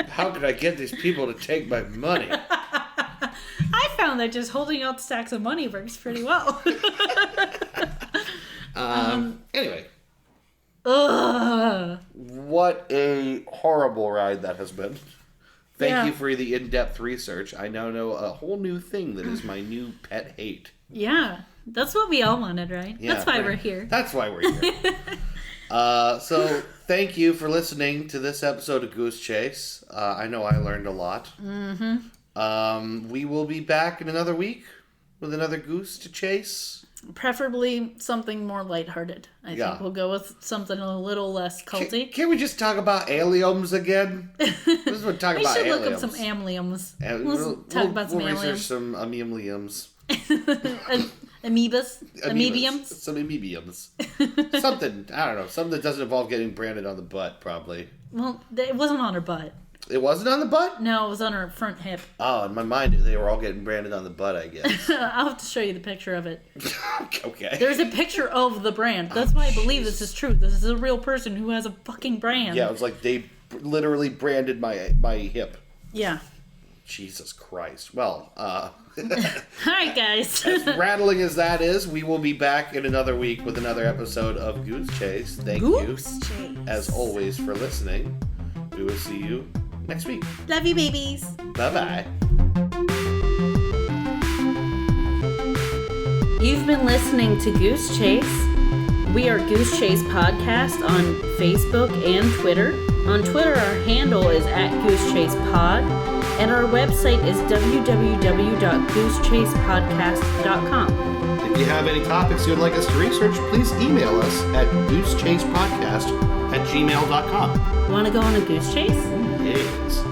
How could I get these people to take my money? I found that just holding out stacks of money works pretty well. Anyway. Ugh. What a horrible ride that has been. Thank Yeah. you for the in-depth research. I now know a whole new thing that is my new pet hate. Yeah. That's what we all wanted, right? Yeah, That's why right. we're here. That's why we're here. So thank you for listening to this episode of Goose Chase. I know I learned a lot. Mm-hmm. We will be back in another week with another goose to chase. Preferably something more lighthearted. I think we'll go with something a little less culty. Can't we just talk about aliens again? Let's talk We about should aliens. look up some amliums. We'll talk about some research aliens. some ameliums. Amoebas? Amoebiums? Some amoebiums. Something, I don't know. Something that doesn't involve getting branded on the butt, probably. Well, it wasn't on her butt. It wasn't on the butt? No, it was on her front hip. Oh, in my mind, they were all getting branded on the butt, I guess. I'll have to show you the picture of it. Okay. There's a picture of the brand. That's why I believe this is true. This is a real person who has a fucking brand. Yeah, it was like they literally branded my hip. Yeah. Jesus Christ. Well, Hi, guys. as rattling as that is, we will be back in another week with another episode of Goose Chase. Thank Goose you, Chase. as always, for listening. We will see you next week. Love you, babies. Bye-bye. You've been listening to Goose Chase. We are Goose Chase Podcast on Facebook and Twitter. On Twitter, our handle is @GooseChasePod, and our website is www.goosechasepodcast.com. If you have any topics you would like us to research, please email us at goosechasepodcast@gmail.com. Want to go on a goose chase? Yes.